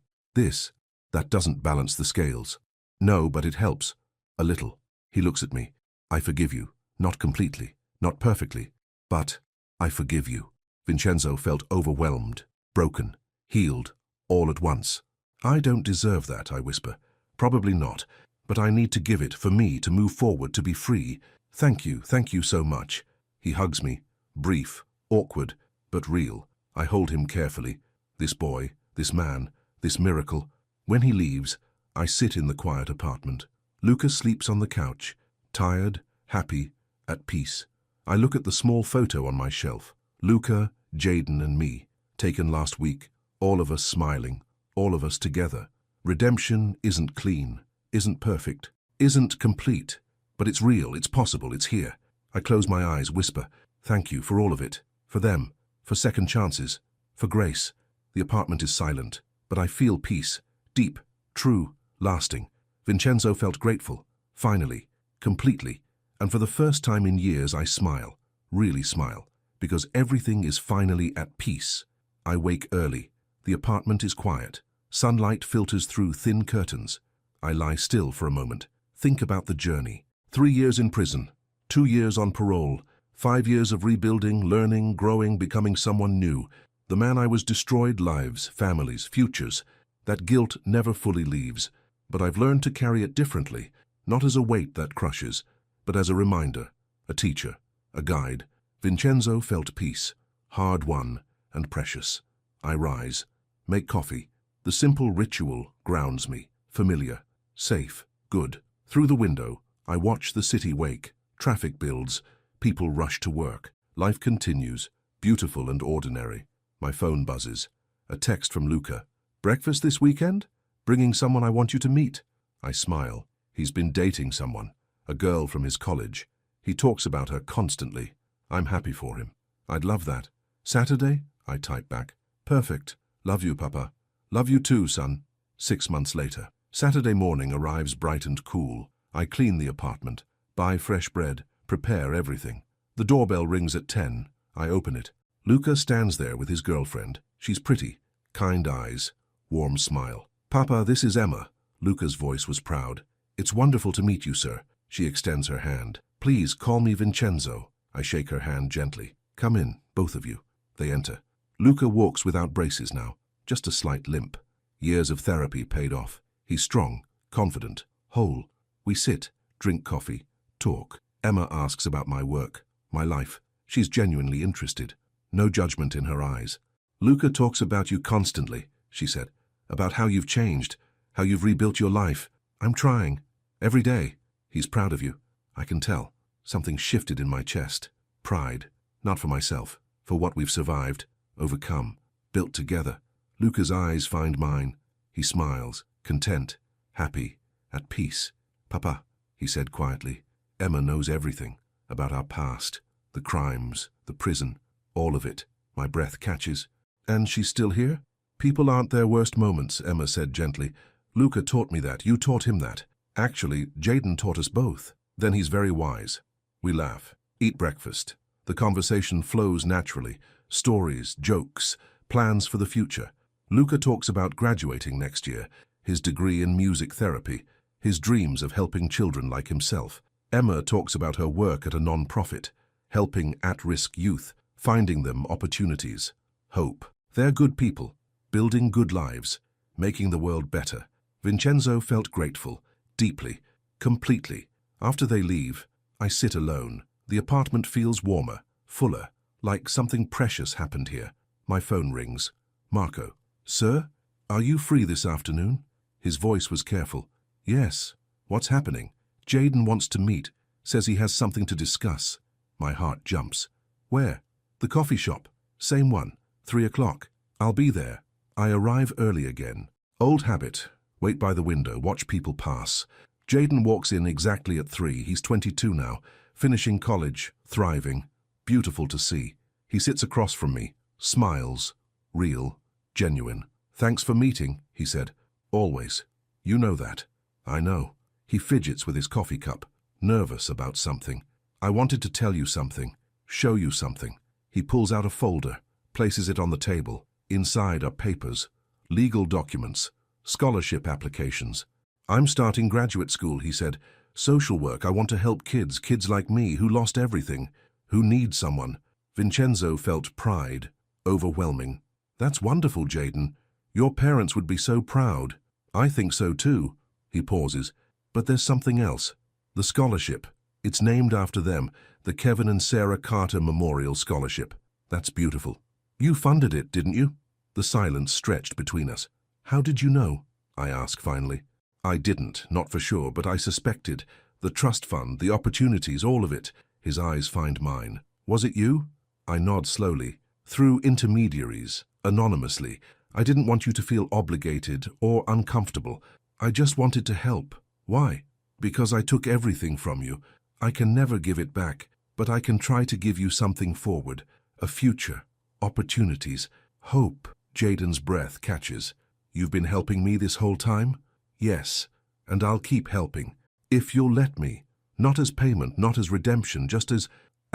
Speaker 1: That doesn't balance the scales. No, but it helps. A little. He looks at me. I forgive you. Not completely. Not perfectly. But I forgive you. Vincenzo felt overwhelmed, broken, healed, all at once. I don't deserve that, I whisper. Probably not. But I need to give it for me to move forward, to be free. Thank you so much. He hugs me. Brief, awkward, but real. I hold him carefully. This boy, this man, this miracle. When he leaves, I sit in the quiet apartment. Luca sleeps on the couch, tired, happy, at peace. I look at the small photo on my shelf. Luca, Jaden, and me, taken last week. All of us smiling, all of us together. Redemption isn't clean, isn't perfect, isn't complete. But it's real, it's possible, it's here. I close my eyes, whisper, thank you for all of it. For them, for second chances, for grace. The apartment is silent, but I feel peace. Deep, true, lasting. Vincenzo felt grateful. Finally, completely. And for the first time in years I smile. Really smile. Because everything is finally at peace. I wake early. The apartment is quiet. Sunlight filters through thin curtains. I lie still for a moment. Think about the journey. 3 years in prison. 2 years on parole. 5 years of rebuilding, learning, growing, becoming someone new. The man I was destroyed lives, families, futures. That guilt never fully leaves, but I've learned to carry it differently, not as a weight that crushes, but as a reminder, a teacher, a guide. Vincenzo felt peace, hard-won and precious. I rise, make coffee. The simple ritual grounds me, familiar, safe, good. Through the window, I watch the city wake. Traffic builds, people rush to work. Life continues, beautiful and ordinary. My phone buzzes. A text from Luca. Breakfast this weekend? Bringing someone I want you to meet. I smile. He's been dating someone, a girl from his college. He talks about her constantly. I'm happy for him. I'd love that. Saturday? I type back. Perfect. Love you, Papa. Love you too, son. 6 months later. Saturday morning arrives bright and cool. I clean the apartment, buy fresh bread, prepare everything. The doorbell rings at 10. I open it. Luca stands there with his girlfriend. She's pretty, kind eyes, warm smile. Papa, this is Emma. Luca's voice was proud. It's wonderful to meet you, sir. She extends her hand. Please call me Vincenzo. I shake her hand gently. Come in, both of you. They enter. Luca walks without braces now, just a slight limp. Years of therapy paid off. He's strong, confident, whole. We sit, drink coffee, talk. Emma asks about my work, my life. She's genuinely interested. No judgment in her eyes. Luca talks about you constantly, she said. About how you've changed, how you've rebuilt your life. I'm trying. Every day. He's proud of you. I can tell. Something shifted in my chest. Pride. Not for myself. For what we've survived, overcome, built together. Luca's eyes find mine. He smiles, content, happy, at peace. Papa, he said quietly, Emma knows everything about our past, the crimes, the prison, all of it. My breath catches. And she's still here? People aren't their worst moments, Emma said gently. Luca taught me that. You taught him that. Actually, Jaden taught us both. Then he's very wise. We laugh, eat breakfast. The conversation flows naturally. Stories, jokes, plans for the future. Luca talks about graduating next year, his degree in music therapy, his dreams of helping children like himself. Emma talks about her work at a non-profit, helping at-risk youth, finding them opportunities, hope. They're good people, building good lives, making the world better. Vincenzo felt grateful, deeply, completely. After they leave, I sit alone. The apartment feels warmer, fuller, like something precious happened here. My phone rings. Marco. Sir, are you free this afternoon? His voice was careful. Yes. What's happening? Jaden wants to meet, says he has something to discuss. My heart jumps. Where? The coffee shop. Same one. 3 o'clock. I'll be there. I arrive early again. Old habit. Wait by the window, watch people pass. Jaden walks in exactly at 3. He's 22 now, finishing college, thriving. Beautiful to see. He sits across from me, smiles. Real, genuine. Thanks for meeting, he said. Always. You know that. I know. He fidgets with his coffee cup, nervous about something. I wanted to tell you something, show you something. He pulls out a folder, places it on the table. Inside are papers, legal documents, scholarship applications. I'm starting graduate school, he said. Social work. I want to help kids like me who lost everything, who need someone. Vincenzo felt pride, overwhelming. That's wonderful, Jaden. Your parents would be so proud. I think so too. He pauses. But there's something else. The scholarship. It's named after them, the Kevin and Sarah Carter Memorial Scholarship. That's beautiful. You funded it, didn't you? The silence stretched between us. How did you know? I asked finally. I didn't, not for sure, but I suspected. The trust fund, the opportunities, all of it. His eyes find mine. Was it you? I nod slowly. Through intermediaries, anonymously. I didn't want you to feel obligated or uncomfortable. I just wanted to help. Why? Because I took everything from you. I can never give it back, but I can try to give you something forward. A future, opportunities, hope. Jaden's breath catches. You've been helping me this whole time? Yes, and I'll keep helping. If you'll let me. Not as payment, not as redemption, just as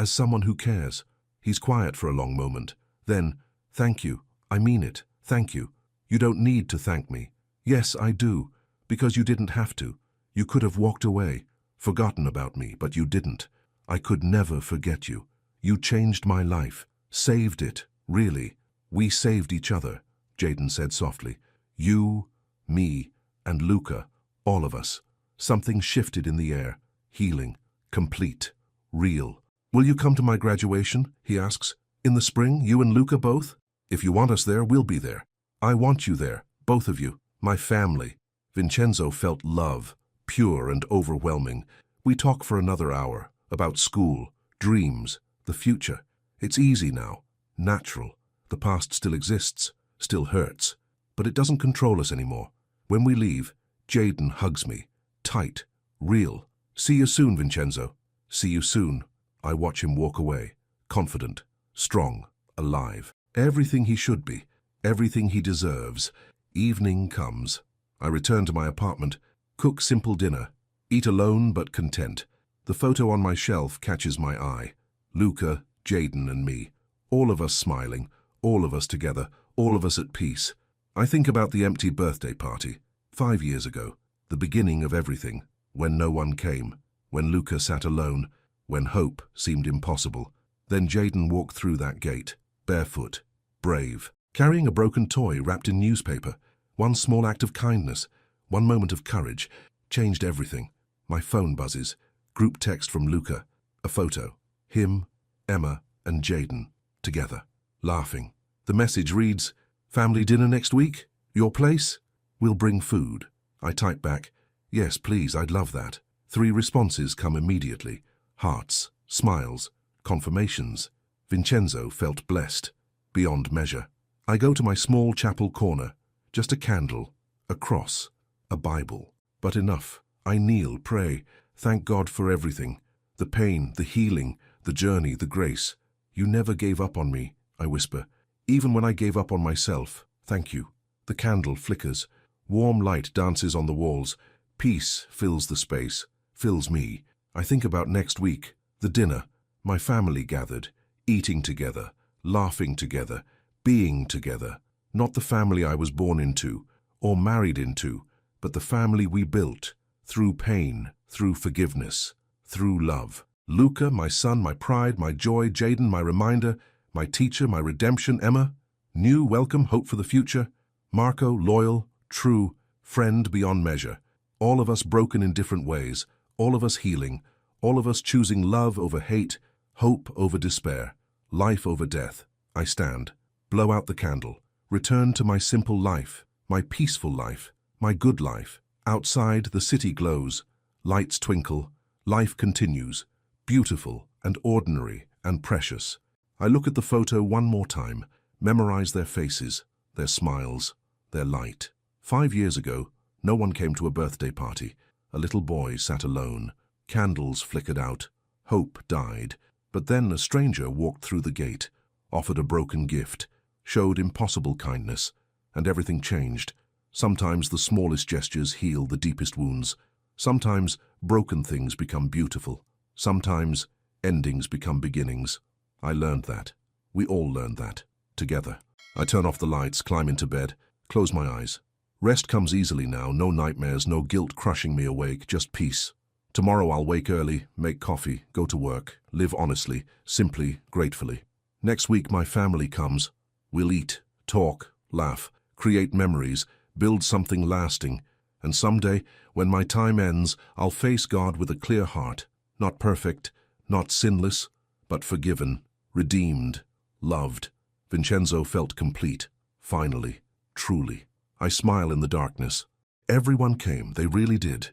Speaker 1: someone who cares. He's quiet for a long moment. Then, thank you. I mean it. Thank you. You don't need to thank me. Yes, I do. Because you didn't have to. You could have walked away, forgotten about me, but you didn't. I could never forget you. You changed my life. Saved it, really. We saved each other, Jaden said softly. You, me, and Luca, all of us. Something shifted in the air. Healing. Complete. Real. "Will you come to my graduation?" he asks. "In the spring, you and Luca both? If you want us there, we'll be there. I want you there, both of you, my family." Vincenzo felt love, pure and overwhelming. We talk for another hour, about school, dreams, the future. It's easy now, natural. The past still exists, still hurts, but it doesn't control us anymore. When we leave, Jaden hugs me, tight, real. "See you soon, Vincenzo." "See you soon." I watch him walk away, confident, strong, alive. Everything he should be, everything he deserves. Evening comes. I return to my apartment, cook simple dinner, eat alone but content. The photo on my shelf catches my eye. Luca, Jaden and me, all of us smiling, all of us together, all of us at peace. I think about the empty birthday party, 5 years ago, the beginning of everything, when no one came, when Luca sat alone, when hope seemed impossible. Then Jaden walked through that gate, barefoot, brave, carrying a broken toy wrapped in newspaper. One small act of kindness, one moment of courage, changed everything. My phone buzzes, group text from Luca, a photo, him, Emma, and Jaden, together, laughing. The message reads, "Family dinner next week? Your place? We'll bring food." I type back, "Yes, please, I'd love that." 3 responses come immediately, hearts, smiles, confirmations. Vincenzo felt blessed, beyond measure. I go to my small chapel corner, just a candle, a cross, a Bible. But enough. I kneel, pray, thank God for everything. The pain, the healing, the journey, the grace. "You never gave up on me," I whisper. "Even when I gave up on myself, thank you." The candle flickers. Warm light dances on the walls. Peace fills the space, fills me. I think about next week, the dinner, my family gathered, eating together, laughing together, being together. Not the family I was born into, or married into, but the family we built, through pain, through forgiveness, through love. Luca, my son, my pride, my joy. Jaden, my reminder, my teacher, my redemption. Emma, new, welcome, hope for the future. Marco, loyal, true, friend beyond measure. All of us broken in different ways, all of us healing, all of us choosing love over hate, hope over despair, life over death. I stand, blow out the candle, return to my simple life, my peaceful life, my good life. Outside, the city glows, lights twinkle, life continues, beautiful and ordinary and precious. I look at the photo one more time, memorize their faces, their smiles, their light. 5 years ago, no one came to a birthday party. A little boy sat alone. Candles flickered out. Hope died. But then a stranger walked through the gate, offered a broken gift, showed impossible kindness, and everything changed. Sometimes the smallest gestures heal the deepest wounds. Sometimes broken things become beautiful. Sometimes endings become beginnings. I learned that. We all learned that. Together. I turn off the lights, climb into bed, close my eyes. Rest comes easily now, no nightmares, no guilt crushing me awake, just peace. Tomorrow I'll wake early, make coffee, go to work, live honestly, simply, gratefully. Next week my family comes. We'll eat, talk, laugh, create memories, build something lasting. And someday, when my time ends, I'll face God with a clear heart, not perfect, not sinless, but forgiven, redeemed, loved. Vincenzo felt complete, finally, truly. I smile in the darkness. Everyone came, they really did.